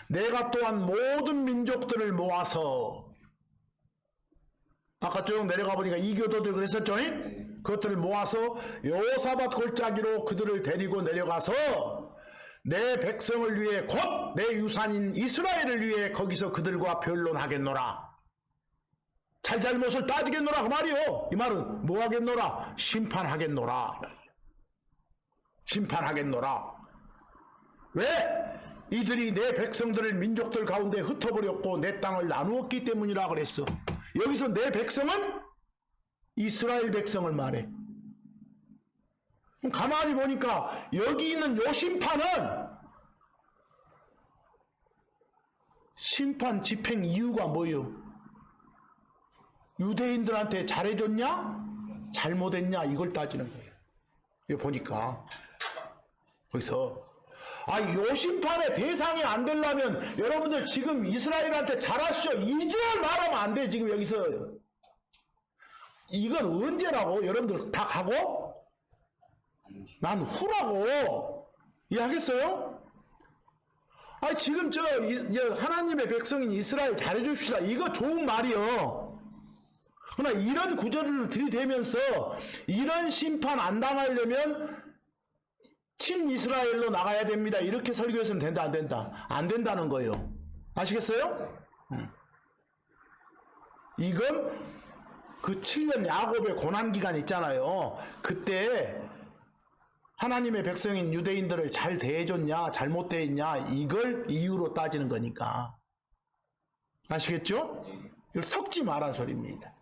내가 또한 모든 민족들을 모아서, 아까 쭉 내려가 보니까 이교도들 그랬었죠? 그것들을 모아서 여호사밧 골짜기로 그들을 데리고 내려가서 내 백성을 위해 곧 내 유산인 이스라엘을 위해 거기서 그들과 변론하겠노라. 잘잘못을 따지겠노라 그 말이요. 이 말은 뭐 하겠노라? 심판하겠노라. 심판하겠노라. 왜? 이들이 내 백성들을 민족들 가운데 흩어버렸고 내 땅을 나누었기 때문이라 그랬어. 여기서 내 백성은 이스라엘 백성을 말해. 가만히 보니까 여기 있는 요 심판은 심판 집행 이유가 뭐예요? 유대인들한테 잘해줬냐? 잘못했냐? 이걸 따지는 거예요. 이거 보니까 거기서 요 심판의 대상이 안 되려면 여러분들 지금 이스라엘한테 잘하시오 이제 말하면 안 돼. 지금 여기서 이건 언제라고? 여러분들 다 가고 난 후라고 이해하겠어요? 지금 하나님의 백성인 이스라엘 잘해줍시다 이거 좋은 말이요. 그러나 이런 구절을 들이대면서 이런 심판 안 당하려면 친이스라엘로 나가야 됩니다 이렇게 설교해서는 된다 안 된다? 안 된다는 거예요. 아시겠어요? 이건 그 7년 야곱의 고난기간 있잖아요. 그때 하나님의 백성인 유대인들을 잘 대해줬냐 잘못 대했냐 이걸 이유로 따지는 거니까. 아시겠죠? 이걸 섞지 말란 소리입니다.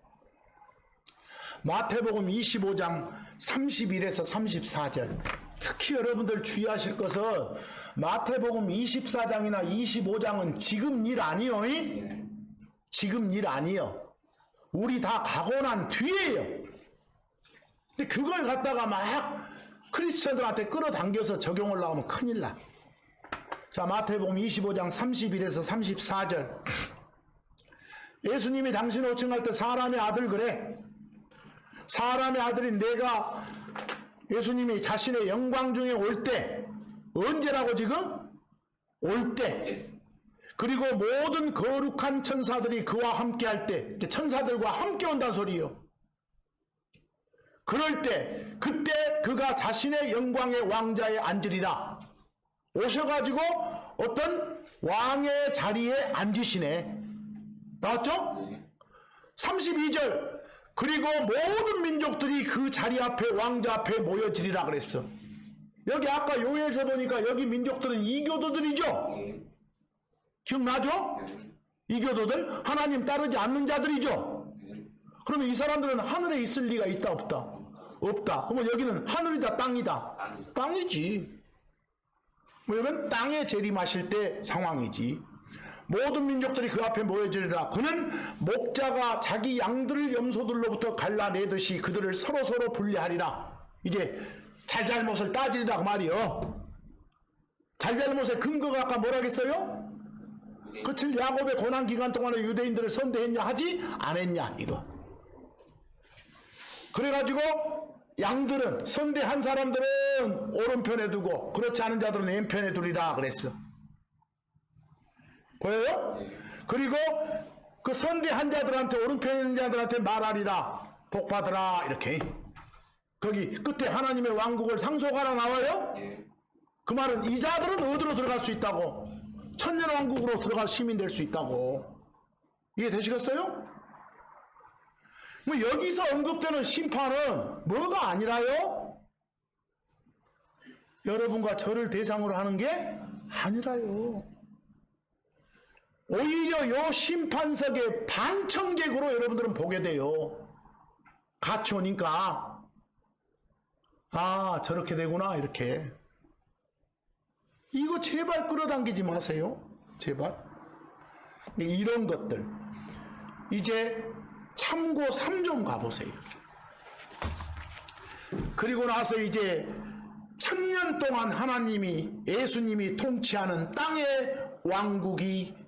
마태복음 25장 31에서 34절. 특히 여러분들 주의하실 것은 마태복음 24장이나 25장은 지금 일 아니요. 지금 일 아니요. 우리 다 가고 난 뒤에요. 근데 그걸 갖다가 막 크리스천들한테 끌어당겨서 적용을 하면 큰일 나. 자, 마태복음 25장 31에서 34절. 예수님이 당신 호칭할 때 사람의 아들 그래. 사람의 아들인 내가 예수님이 자신의 영광 중에 올 때, 언제라고 지금? 올 때. 그리고 모든 거룩한 천사들이 그와 함께 할 때, 천사들과 함께 온다는 소리요. 그럴 때, 그때 그가 자신의 영광의 왕자에 앉으리라. 오셔가지고 어떤 왕의 자리에 앉으시네. 나왔죠? 32절. 그리고 모든 민족들이 그 자리 앞에 왕자 앞에 모여지리라 그랬어. 여기 아까 요엘서 보니까 여기 민족들은 이교도들이죠? 기억나죠? 이교도들? 하나님 따르지 않는 자들이죠? 그러면 이 사람들은 하늘에 있을 리가 있다 없다? 없다. 그러면 여기는 하늘이다 땅이다? 땅이지. 뭐 이건 땅에 재림하실 때 상황이지. 모든 민족들이 그 앞에 모여지리라. 그는 목자가 자기 양들을 염소들로부터 갈라내듯이 그들을 서로서로 분리하리라. 이제 잘잘못을 따지리라 그 말이요. 잘잘못의 근거가 아까 뭐라겠어요? 그칠 야곱의 고난기간 동안에 유대인들을 선대했냐 하지 않았냐 이거. 그래가지고 양들은 선대한 사람들은 오른편에 두고 그렇지 않은 자들은 왼편에 두리라 그랬어. 보여요? 그리고 그 선대한 자들한테 오른편에 있는 자들한테 말하리라. 복받으라 이렇게. 거기 끝에 하나님의 왕국을 상속하라 나와요? 그 말은 이 자들은 어디로 들어갈 수 있다고? 천년왕국으로 들어갈 시민 될 수 있다고. 이해되시겠어요? 뭐 여기서 언급되는 심판은 뭐가 아니라요? 여러분과 저를 대상으로 하는 게 아니라요. 오히려 요 심판석의 방청객으로 여러분들은 보게 돼요. 같이 오니까 아 저렇게 되구나 이렇게. 이거 제발 끌어당기지 마세요. 제발. 이런 것들 이제 참고 3좀 가보세요. 그리고 나서 이제 1000년 동안 하나님이 예수님이 통치하는 땅의 왕국이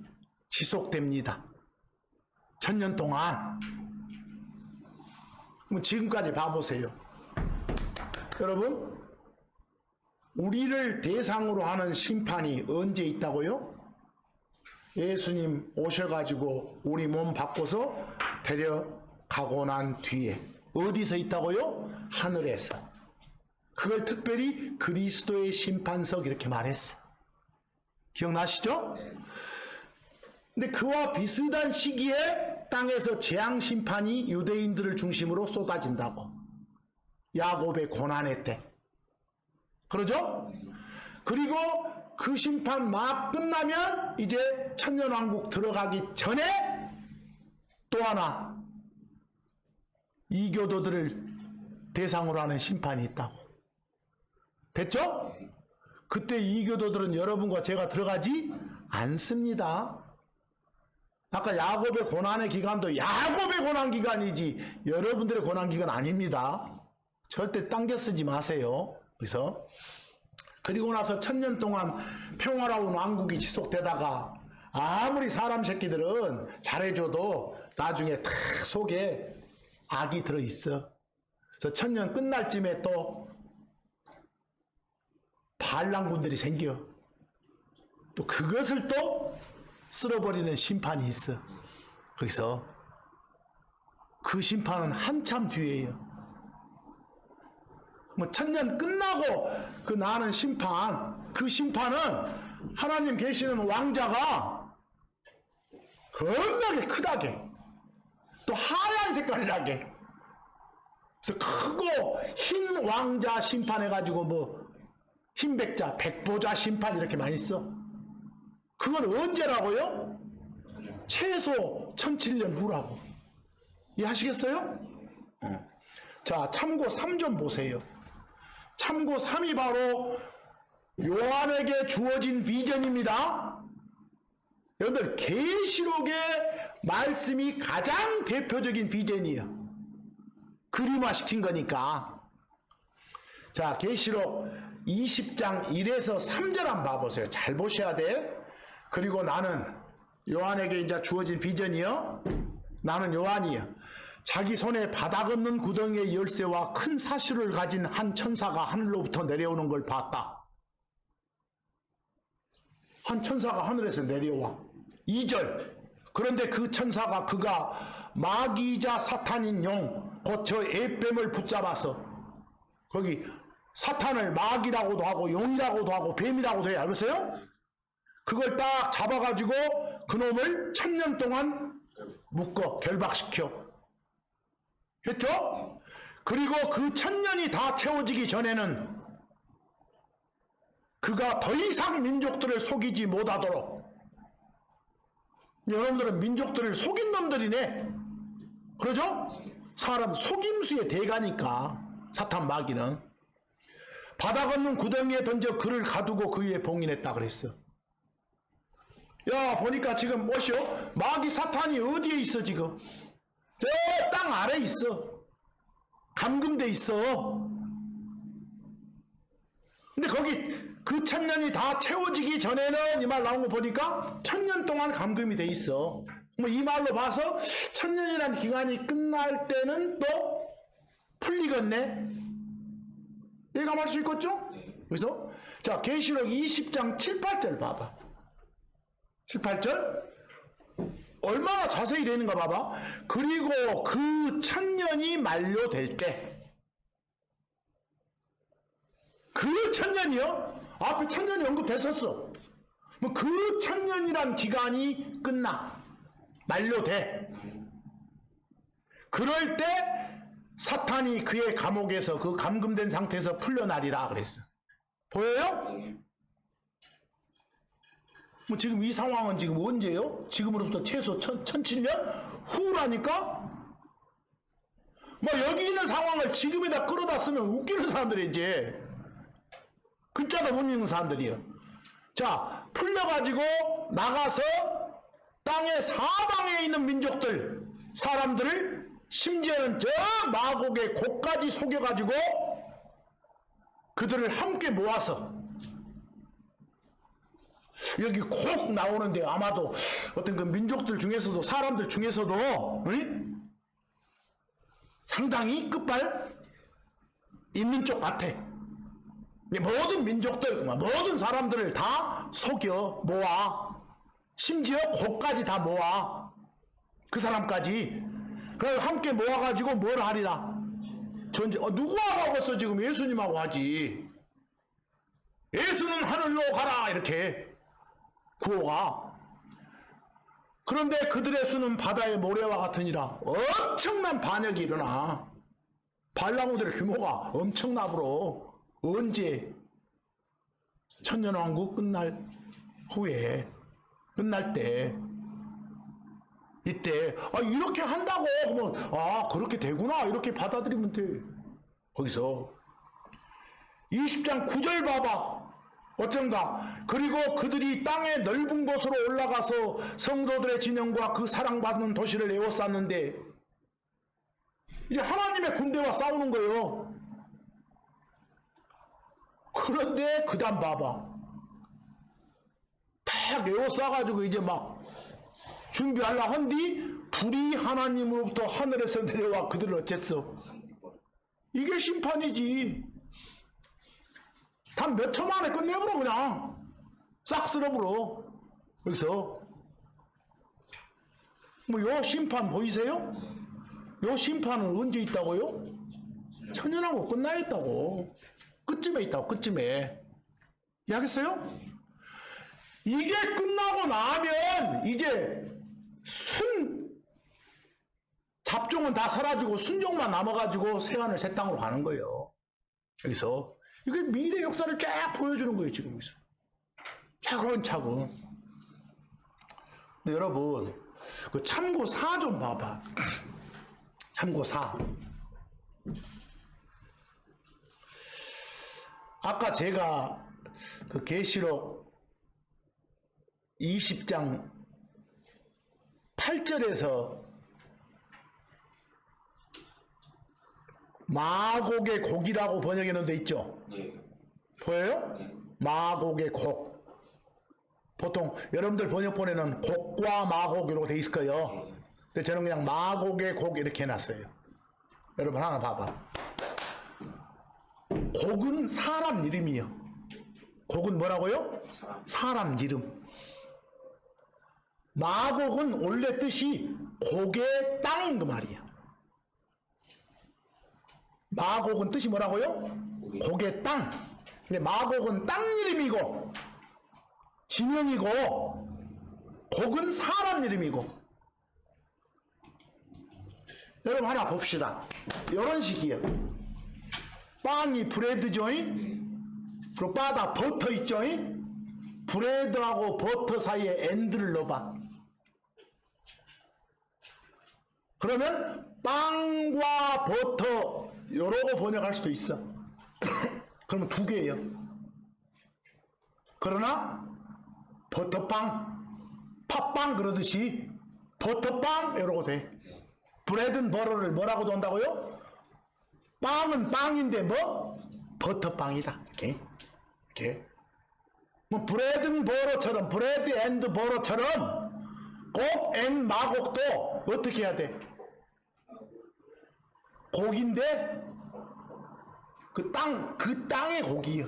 지속됩니다. 1000년 동안. 그럼 지금까지 봐보세요. 여러분 우리를 대상으로 하는 심판이 언제 있다고요? 예수님 오셔가지고 우리 몸 바꿔서 데려가고 난 뒤에. 어디서 있다고요? 하늘에서. 그걸 특별히 그리스도의 심판석 이렇게 말했어. 기억나시죠? 근데 그와 비슷한 시기에 땅에서 재앙 심판이 유대인들을 중심으로 쏟아진다고. 야곱의 고난의 때. 그러죠? 그리고 그 심판 막 끝나면 이제 천년왕국 들어가기 전에 또 하나 이교도들을 대상으로 하는 심판이 있다고. 됐죠? 그때 이교도들은 여러분과 제가 들어가지 않습니다. 아까 야곱의 고난의 기간도 야곱의 고난 기간이지 여러분들의 고난 기간 아닙니다. 절대 당겨 쓰지 마세요. 그리고 나서 1000년 동안 평화로운 왕국이 지속되다가 아무리 사람 새끼들은 잘해줘도 나중에 탁 속에 악이 들어있어. 그래서 1000년 끝날 쯤에 또 반란군들이 생겨. 또 그것을 또 쓸어버리는 심판이 있어. 거기서 그 심판은 한참 뒤에요. 뭐 1000년 끝나고 그 나는 심판, 그 심판은 하나님 계시는 왕자가 겁나게 크다게 또 하얀 색깔이라게 그래서 크고 흰 왕자 심판해가지고 뭐 흰백자, 백보자 심판 이렇게 많이 써. 그건 언제라고요? 최소 1007년 후라고. 이해하시겠어요? 자, 참고 3 좀 보세요. 참고 3이 바로 요한에게 주어진 비전입니다. 여러분들, 계시록의 말씀이 가장 대표적인 비전이에요. 그림화 시킨 거니까. 자, 계시록 20장 1에서 3절 한번 봐보세요. 잘 보셔야 돼. 그리고 나는 요한에게 이제 주어진 비전이요. 나는 요한이요. 자기 손에 바닥 없는 구덩이의 열쇠와 큰 사실을 가진 한 천사가 하늘로부터 내려오는 걸 봤다. 한 천사가 하늘에서 내려와. 2절. 그런데 그 천사가 그가 마귀이자 사탄인 용, 곧 저 에뱀을 붙잡아서, 거기 사탄을 마귀라고도 하고 용이라고도 하고 뱀이라고도 해요. 알겠어요? 그걸 딱 잡아가지고 그놈을 1000년 동안 묶어 결박시켜. 했죠? 그리고 그 1000년이 다 채워지기 전에는 그가 더 이상 민족들을 속이지 못하도록. 여러분들은 민족들을 속인 놈들이네. 그러죠? 사람 속임수의 대가니까 사탄 마귀는. 바닥 없는 구덩이에 던져 그를 가두고 그 위에 봉인했다 그랬어. 야, 보니까 지금 뭐시오? 마귀 사탄이 어디에 있어 지금? 저 땅 아래 있어. 감금돼 있어. 근데 거기 그 1000년이 다 채워지기 전에는, 이 말 나온 거 보니까 1000년 동안 감금이 돼 있어. 뭐 이 말로 봐서 1000년이라는 기간이 끝날 때는 또 풀리겠네. 예감할 수 있겠죠? 그래서 자, 계시록 20장 7, 8절 봐봐. 7, 8절 얼마나 자세히 되는가 봐봐. 그리고 그 1000년이 만료될 때, 그 1000년이요? 앞에 1000년이 언급됐었어. 뭐 그 1000년이란 기간이 끝나. 만료돼. 그럴 때 사탄이 그의 감옥에서, 그 감금된 상태에서 풀려나리라 그랬어. 보여요? 뭐 지금 이 상황은 지금 언제요? 지금으로부터 최소 1007년 후라니까? 뭐 여기 있는 상황을 지금에다 끌어다 쓰면 웃기는 사람들이지. 글자도 못 읽는 사람들이에요. 자, 풀려가지고 나가서 땅의 사방에 있는 민족들, 사람들을, 심지어는 저 마곡의 곡까지 속여가지고 그들을 함께 모아서, 여기 곡 나오는데 아마도 어떤 그 민족들 중에서도, 사람들 중에서도 상당히 끝발 있는 쪽 같아. 모든 민족들, 모든 사람들을 다 속여 모아, 심지어 곡까지 다 모아, 그 사람까지. 그래서 함께 모아가지고 뭘 하리라? 전쟁. 누구하고 하겠어? 지금 예수님하고 하지. 예수는 하늘로 가라 이렇게 구호가. 그런데 그들의 수는 바다의 모래와 같으니라. 엄청난 반역이 일어나. 반란군들의 규모가 엄청나므로. 언제? 천년왕국 끝날 후에, 끝날 때, 이때 이렇게 한다고 그러면 그렇게 되구나 이렇게 받아들이면 돼. 거기서 20장 9절 봐봐. 어쩐가. 그리고 그들이 땅의 넓은 곳으로 올라가서 성도들의 진영과 그 사랑받는 도시를 에워쌌는데, 이제 하나님의 군대와 싸우는 거예요. 그런데 그 다음 봐봐. 딱 에워싸가지고 이제 막 준비하려 한뒤 불이 하나님으로부터 하늘에서 내려와 그들을 어쨌어? 이게 심판이지. 단 몇 초 만에 끝내버려. 그냥 싹 쓸어버려. 여기서 뭐 요 심판 보이세요? 요 심판은 언제 있다고요? 천년하고 끝나 있다고. 끝쯤에 있다고. 끝쯤에. 이해하겠어요? 이게 끝나고 나면 이제 잡종은 다 사라지고 순종만 남아가지고 새하늘 새 땅으로 가는 거예요. 여기서 이게 미래 역사를 쫙 보여주는 거예요. 지금 여기서 차근차근. 근데 여러분, 그 참고 4 좀 봐봐. 참고 4. 아까 제가 그 계시록 20장 8절에서 마곡의 곡이라고 번역해 놓은 데 있죠? 보여요? 마곡의 곡. 보통 여러분들 번역본에는 곡과 마곡 이라고 돼 있을 거예요. 근데 저는 그냥 마곡의 곡 이렇게 해놨어요. 여러분 하나 봐봐. 곡은 사람 이름이요. 곡은 뭐라고요? 사람 이름. 마곡은 원래 뜻이 곡의 땅 그 말이야. 마곡은 뜻이 뭐라고요? 곡의 땅. 근데 마곡은 땅 이름이고 지명이고 곡은 사람 이름이고. 여러분 하나 봅시다. 이런 식이에요. 빵이 브레드죠? 그리고 바다 버터 있죠? 브레드하고 버터 사이에 엔드를 넣어봐. 그러면 빵과 버터 요러고 번역할 수도 있어. 그러면 두 개예요. 그러나 버터빵, 팥빵 그러듯이 버터빵 이러고 돼. 브레드는 버터를 뭐라고도 한다고요? 빵은 빵인데 뭐? 버터빵이다. 이렇게. 뭐 브레드 버터처럼 브레드 앤드 버터처럼 곡 앤 마곡도 어떻게 해야 돼? 곡인데 그 땅의 곡이요.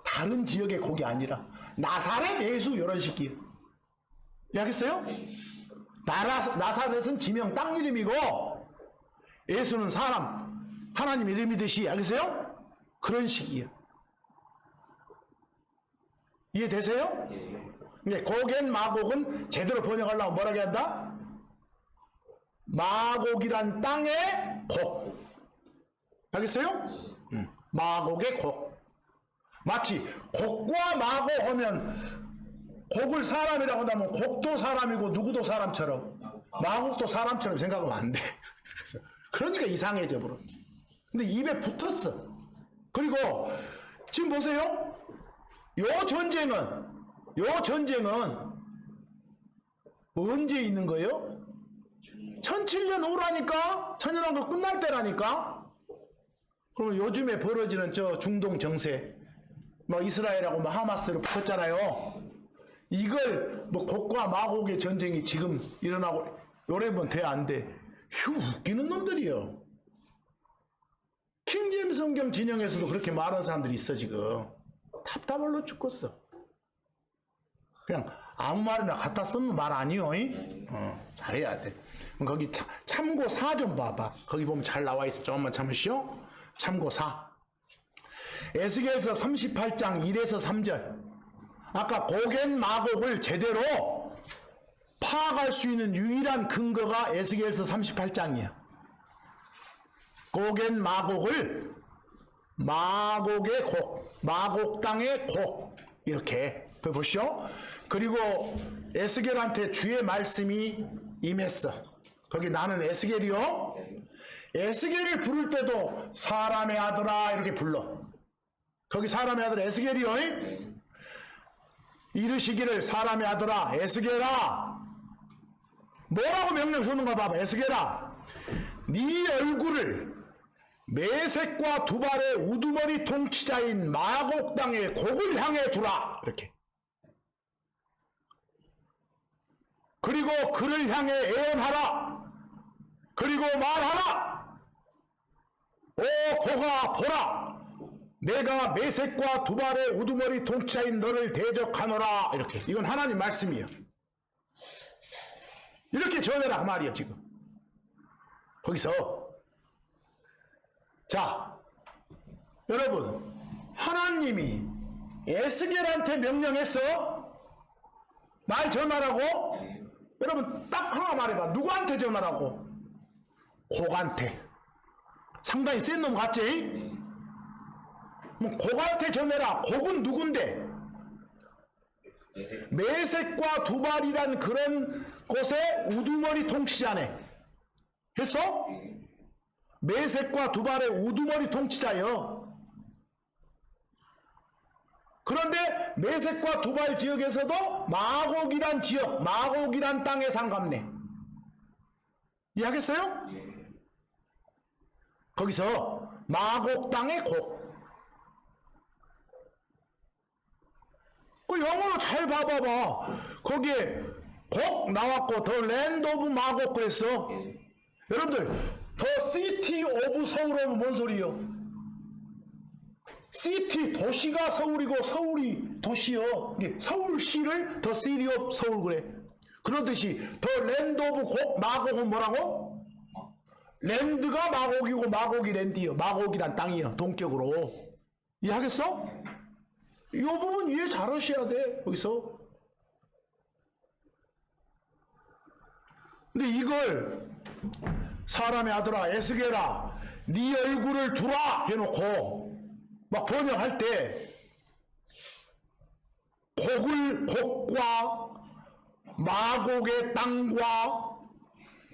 다른 지역의 곡이 아니라 나사렛 예수 이런 식이요. 이해하겠어요? 나사렛은 지명 땅 이름이고 예수는 사람 하나님 이름이듯이 알겠어요? 그런 식이요. 이해되세요? 네, 곡앤 마곡은 제대로 번역하려면 뭐라고 한다? 마곡이란 땅의 곡. 알겠어요? 마곡의 곡. 마치 곡과 마곡 하면 곡을 사람이라고 한다면 곡도 사람이고 누구도 사람처럼 마곡도 사람처럼 생각하면 안 돼. 그러니까 이상해져 버려. 근데 입에 붙었어. 그리고 지금 보세요. 요 전쟁은 언제 있는 거예요? 1007년 후라니까. 천년왕국 끝날 때라니까. 그럼 요즘에 벌어지는 저 중동 정세, 뭐 이스라엘하고 뭐 하마스로 붙었잖아요. 이걸 뭐 곡과 마곡의 전쟁이 지금 일어나고 요래면 돼 안 돼? 휴, 웃기는 놈들이요. 킹제임스 성경 진영에서도 그렇게 말하는 사람들이 있어 지금. 답답할로 죽겠어. 그냥 아무 말이나 갖다 쓰는 말 아니요. 잘해야 돼. 거기 참고 4 좀 봐봐. 거기 보면 잘 나와 있어. 조금만 참으시오. 참고 4. 에스겔서 38장 1에서 3절. 아까 곡앤 마곡을 제대로 파악할 수 있는 유일한 근거가 에스겔서 38장이야. 곡앤 마곡을 마곡의 곡, 마곡 땅의 곡 이렇게 보시오. 그리고 에스겔한테 주의 말씀이 임했어. 거기 나는 에스겔이요. 에스겔을 부를 때도 사람의 아들아 이렇게 불러. 거기 사람의 아들 에스겔이요. 이르시기를 사람의 아들아 에스겔아 뭐라고 명령 주는가 봐봐. 에스겔아 네 얼굴을 메색과 두발의 우두머리 통치자인 마곡 땅의 곡을 향해 두라 이렇게. 그리고 그를 향해 애언하라. 그리고 말하라. 오 곡아 보라. 내가 메색과 두발의 우두머리 통치자인 너를 대적하노라 이렇게. 이건 하나님 말씀이에요. 이렇게 전해라 그 말이에요 지금. 거기서 자 여러분 하나님이 에스겔한테 명령했어. 날 전하라고. 여러분 딱 하나 말해봐. 누구한테 전하라고? 곡한테. 상당히 센 놈 같지? 곡한테 전해라. 곡은 누군데? 메색과 두발이란 그런 곳에 우두머리 통치자네. 했어? 메색과 두발의 우두머리 통치자요. 그런데 메섹과 두발 지역에서도 마곡이란 지역, 마곡이란 땅에 상감네. 이해하겠어요? 거기서 마곡 땅의 곡. 그 영어로 잘 봐봐봐. 거기에 곡 나왔고 더 랜드 오브 마곡 그랬어. 여러분들 더 시티 오브 서울 하면 뭔 소리요? 시티 도시가 서울이고 서울이 도시요. 서울시를 더 시티 오브 서울 그래. 그러듯이 더 랜드 오브 곡 마곡은 뭐라고? 랜드가 마곡이고 마곡이 랜드요. 마곡이란 땅이요. 동격으로. 이해하겠어? 이 부분 이해 잘 하셔야 돼. 거기서. 근데 이걸 사람의 아들아 에스겔아 네 얼굴을 두라 해놓고 막 번역할 때 곡과 마곡의 땅과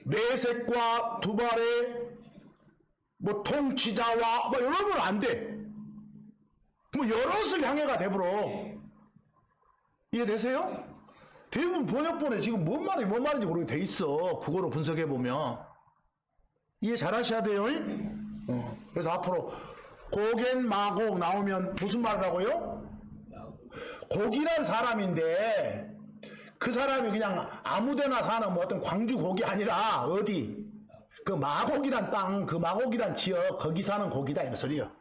메섹과 두발의 뭐 통치자와 뭐 이런 건 안 돼. 뭐 여럿을 향해가 돼버려. 이해되세요? 대부분 번역본에 지금 뭔 말인지 모르게 돼 있어. 국어로 분석해 보면. 이해 잘 하셔야 돼요. 그래서 앞으로 고겐 마곡 나오면 무슨 말을 하고요? 곡이란 사람인데 그 사람이 그냥 아무데나 사는 뭐 어떤 광주 곡이 아니라 어디 그 마곡이란 땅, 그 마곡이란 지역 거기 사는 곡이다 이런 소리요.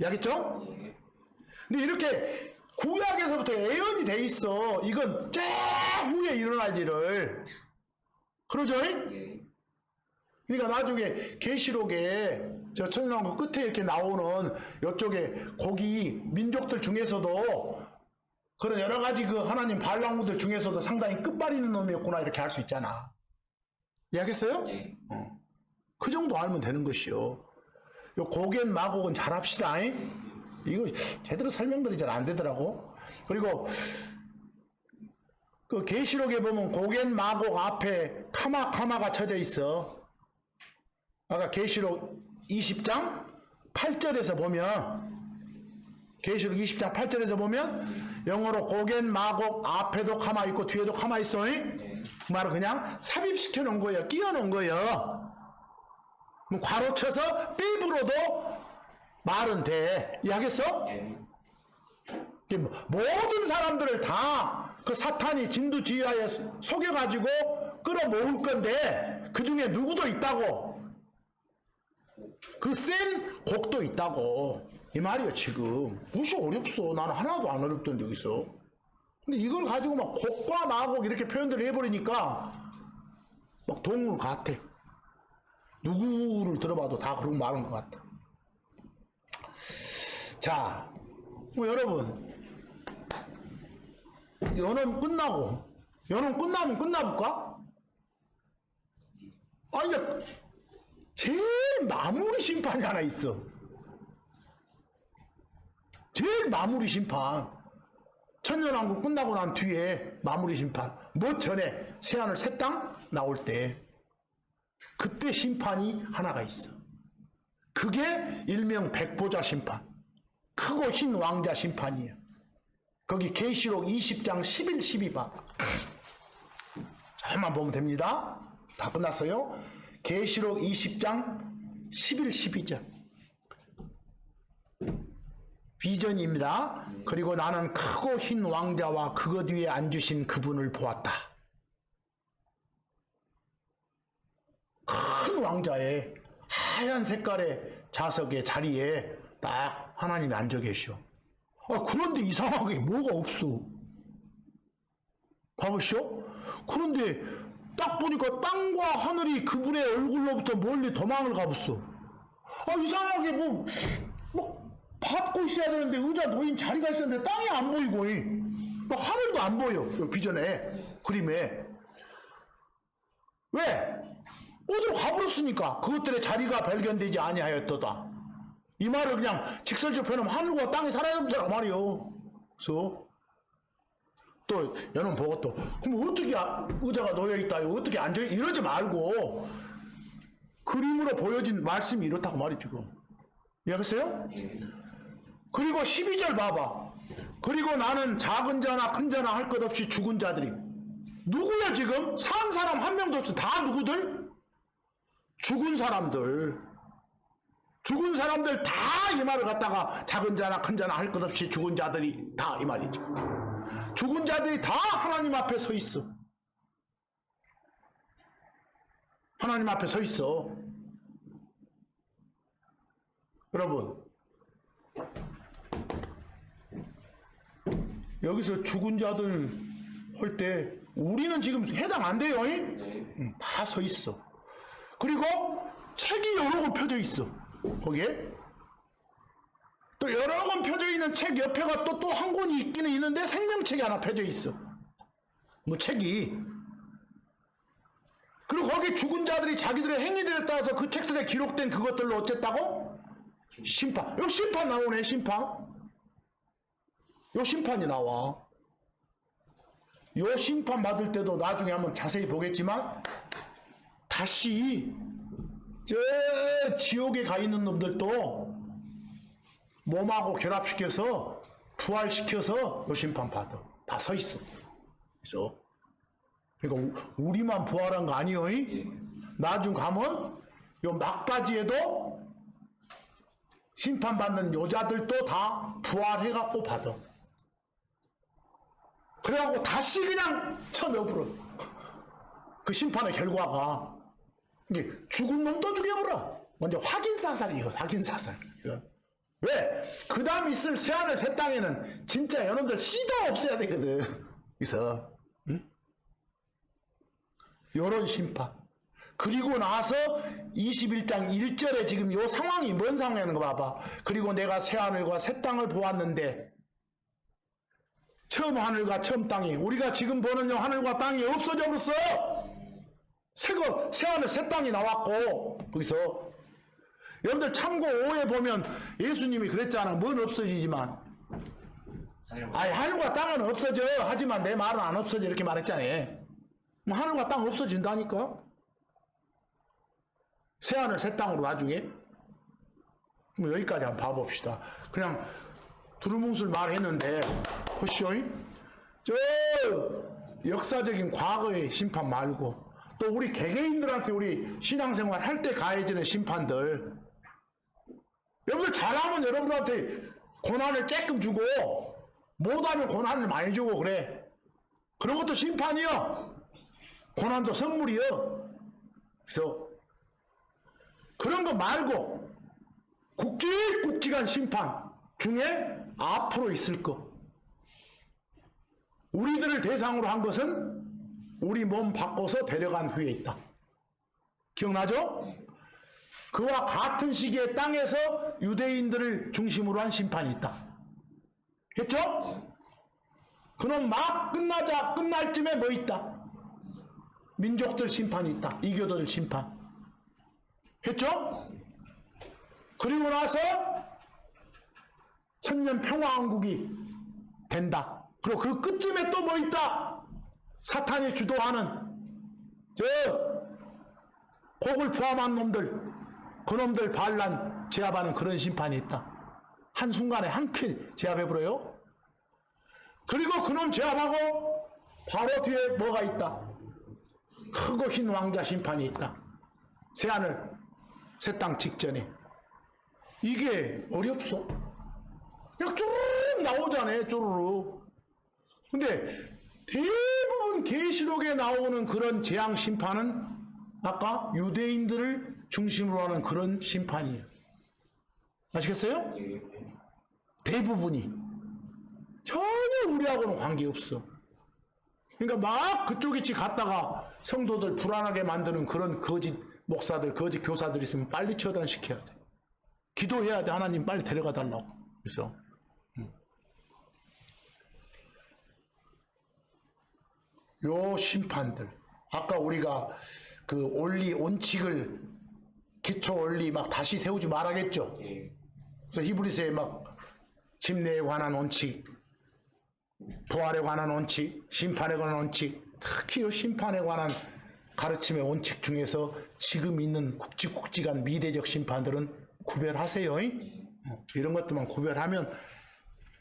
알겠죠? 근데 이렇게 구약에서부터 예언이 돼 있어. 이건 쫙 후에 일어날 일을. 그러죠? 그러니까 나중에 계시록에 저 천년왕국 끝에 이렇게 나오는 이쪽에 거기 민족들 중에서도 그런 여러 가지 그 하나님 반랑구들 중에서도 상당히 끝발 있는 놈이었구나 이렇게 할 수 있잖아. 이해하겠어요? 그 정도 알면 되는 것이요. 요 고겐 마곡은 잘 합시다. 이거 제대로 설명들이 잘 안 되더라고. 그리고 그 계시록에 보면 고겐 마곡 앞에 카마가 쳐져 있어. 아까 계시록 20장 8절에서 보면 계시록 20장 8절에서 보면 영어로 고겐 마곡 앞에도 카마 있고 뒤에도 카마 있어. 그 말은 그냥 삽입시켜 놓은 거예요. 끼워 놓은 거예요. 괄호 쳐서 삐부로도 말은 돼. 이해하겠어? 모든 사람들을 다 그 사탄이 진두지휘하에 속여가지고 끌어모을 건데 그 중에 누구도 있다고. 그 센 곡도 있다고. 이 말이요 지금. 무시 어렵소. 나는 하나도 안 어렵던데 여기서. 근데 이걸 가지고 막 곡과 마곡 이렇게 표현들을 해버리니까 막 동물 같아. 누구를 들어봐도 다 그런 말인 것 같다. 자, 뭐 여러분 연원 끝나고 연원 끝나면 끝나볼까? 아니 제일 마무리 심판이 하나 있어. 제일 마무리 심판. 천년왕국 끝나고 난 뒤에 마무리 심판. 뭐 전에 새하늘 새 땅 나올 때 그때 심판이 하나가 있어. 그게 일명 백보자 심판. 크고 흰 왕자 심판이에요. 거기 계시록 20장 11, 12 봐. 잘만 보면 됩니다. 다 끝났어요. 계시록 20장 11, 12절. 비전입니다. 그리고 나는 크고 흰 왕자와 그것 위에 앉으신 그분을 보았다. 큰 왕자의 하얀 색깔의 좌석의 자리에 딱 하나님이 앉아 계셔. 그런데 이상하게 뭐가 없어. 봐보시오. 그런데 딱 보니까 땅과 하늘이 그분의 얼굴로부터 멀리 도망을 가봤어. 이상하게 뭐 받고 있어야 되는데 의자 놓인 자리가 있었는데 땅이 안 보이고 하늘도 안 보여. 비전에 그림에. 왜? 어디로 가버렸으니까. 그것들의 자리가 발견되지 아니하였도다. 이 말을 그냥 직설적으로 표현하면 하늘과 땅이 사라졌더라 말이요. 그래서 또 여러분 보고 또 그럼 어떻게 의자가 놓여있다 어떻게 앉아 이러지 말고 그림으로 보여진 말씀이 이렇다고 말이죠. 이해하겠어요? 그리고 12절 봐봐. 그리고 나는 작은 자나 큰 자나 할 것 없이 죽은 자들이. 누구야 지금? 산 사람 한 명도 없어. 다 누구들? 죽은 사람들. 죽은 사람들 다 이 말을 갖다가 작은 자나 큰 자나 할 것 없이 죽은 자들이 다 이 말이지. 죽은 자들이 다 하나님 앞에 서 있어. 하나님 앞에 서 있어. 여러분, 여기서 죽은 자들 할 때 우리는 지금 해당 안 돼요. 다 서 있어. 그리고 책이 여러 권 펴져 있어. 거기에 또 여러 권 펴져 있는 책 옆에가 또 한 권이 있기는 있는데 생명책이 하나 펴져 있어. 뭐 책이. 그리고 거기 죽은 자들이 자기들의 행위들에 따라서 그 책들에 기록된 그것들로 어쨌다고? 심판. 여기 심판 나오네. 심판. 요 심판이 나와. 요 심판 받을 때도 나중에 한번 자세히 보겠지만 다시 저 지옥에 가 있는 놈들도 몸하고 결합시켜서 부활시켜서 요 심판 받아. 다 서 있어. 그래서 그러니까 우리만 부활한 거 아니요? 나중 가면 요 막바지에도 심판받는 여자들도 다 부활해갖고 받아. 그래갖고 다시 그냥 쳐넣어버려. 그 심판의 결과가. 이게 죽은 놈도 죽여버려. 먼저 확인사살이에요. 확인사살. 왜? 그 다음 있을 새하늘 새 땅에는 진짜 여러분들 씨도 없어야 되거든. 그래서 응? 요런 심판. 그리고 나서 21장 1절에 지금 요 상황이 뭔 상황이라는 거 봐봐. 그리고 내가 새하늘과 새 땅을 보았는데 처음 하늘과 처음 땅이 우리가 지금 보는 요 하늘과 땅이 없어져 버렸어. 새하늘 새 땅이 나왔고 거기서 여러분들 참고 5에 보면 예수님이 그랬잖아. 뭔 없어지지만 아니 하늘과 땅은 없어져. 하지만 내 말은 안 없어져. 이렇게 말했잖아요. 뭐 하늘과 땅 없어진다니까. 새하늘 새 땅으로 나중에. 그럼 여기까지 한번 봐봅시다. 그냥 두루뭉술 말했는데 보시오이. 저 역사적인 과거의 심판 말고 또 우리 개개인들한테 우리 신앙생활 할 때 가해지는 심판들. 여러분들 잘하면 여러분들한테 고난을 조금 주고 못하면 고난을 많이 주고 그래. 그런 것도 심판이요. 고난도 선물이요. 그래서 그런 거 말고 굵직굵직한 심판 중에 앞으로 있을 거. 우리들을 대상으로 한 것은 우리 몸 바꿔서 데려간 후에 있다. 기억나죠? 그와 같은 시기에 땅에서 유대인들을 중심으로 한 심판이 있다. 했죠? 그럼 막 끝날 쯤에 뭐 있다? 민족들 심판이 있다. 이교도들 심판. 했죠? 그리고 나서 천년 평화왕국이 된다. 그리고 그 끝쯤에 또 뭐 있다? 사탄이 주도하는 저 곡을 포함한 놈들, 그놈들 반란 제압하는 그런 심판이 있다. 한순간에 한 킬 제압해버려요. 그리고 그놈 제압하고 바로 뒤에 뭐가 있다? 크고 흰 왕자 심판이 있다. 새하늘 새 땅 직전에. 이게 어렵소? 그냥 쭉 나오잖아요. 쪼르르. 근데 대부분 계시록에 나오는 그런 재앙 심판은 아까 유대인들을 중심으로 하는 그런 심판이에요. 아시겠어요? 대부분이. 전혀 우리하고는 관계없어. 그러니까 막 그쪽 이치 갔다가 성도들 불안하게 만드는 그런 거짓 목사들, 거짓 교사들 있으면 빨리 처단시켜야 돼. 기도해야 돼. 하나님 빨리 데려가 달라고. 그래서 요 심판들. 아까 우리가 그 원리, 원칙을 기초 원리 막 다시 세우지 말아겠죠. 그래서 히브리서에 막 침례에 관한 원칙, 부활에 관한 원칙, 심판에 관한 원칙, 특히 요 심판에 관한 가르침의 원칙 중에서 지금 있는 굵직굵직한 미래적 심판들은 구별하세요. 이런 것들만 구별하면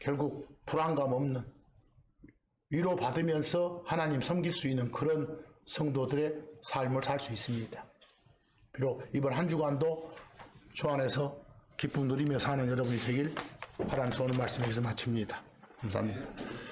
결국 불안감 없는 위로받으면서 하나님 섬길 수 있는 그런 성도들의 삶을 살 수 있습니다. 비록 이번 한 주간도 주 안에서 기쁨 누리며 사는 여러분이 되길 바라면서 오늘 말씀 여기서 마칩니다. 감사합니다.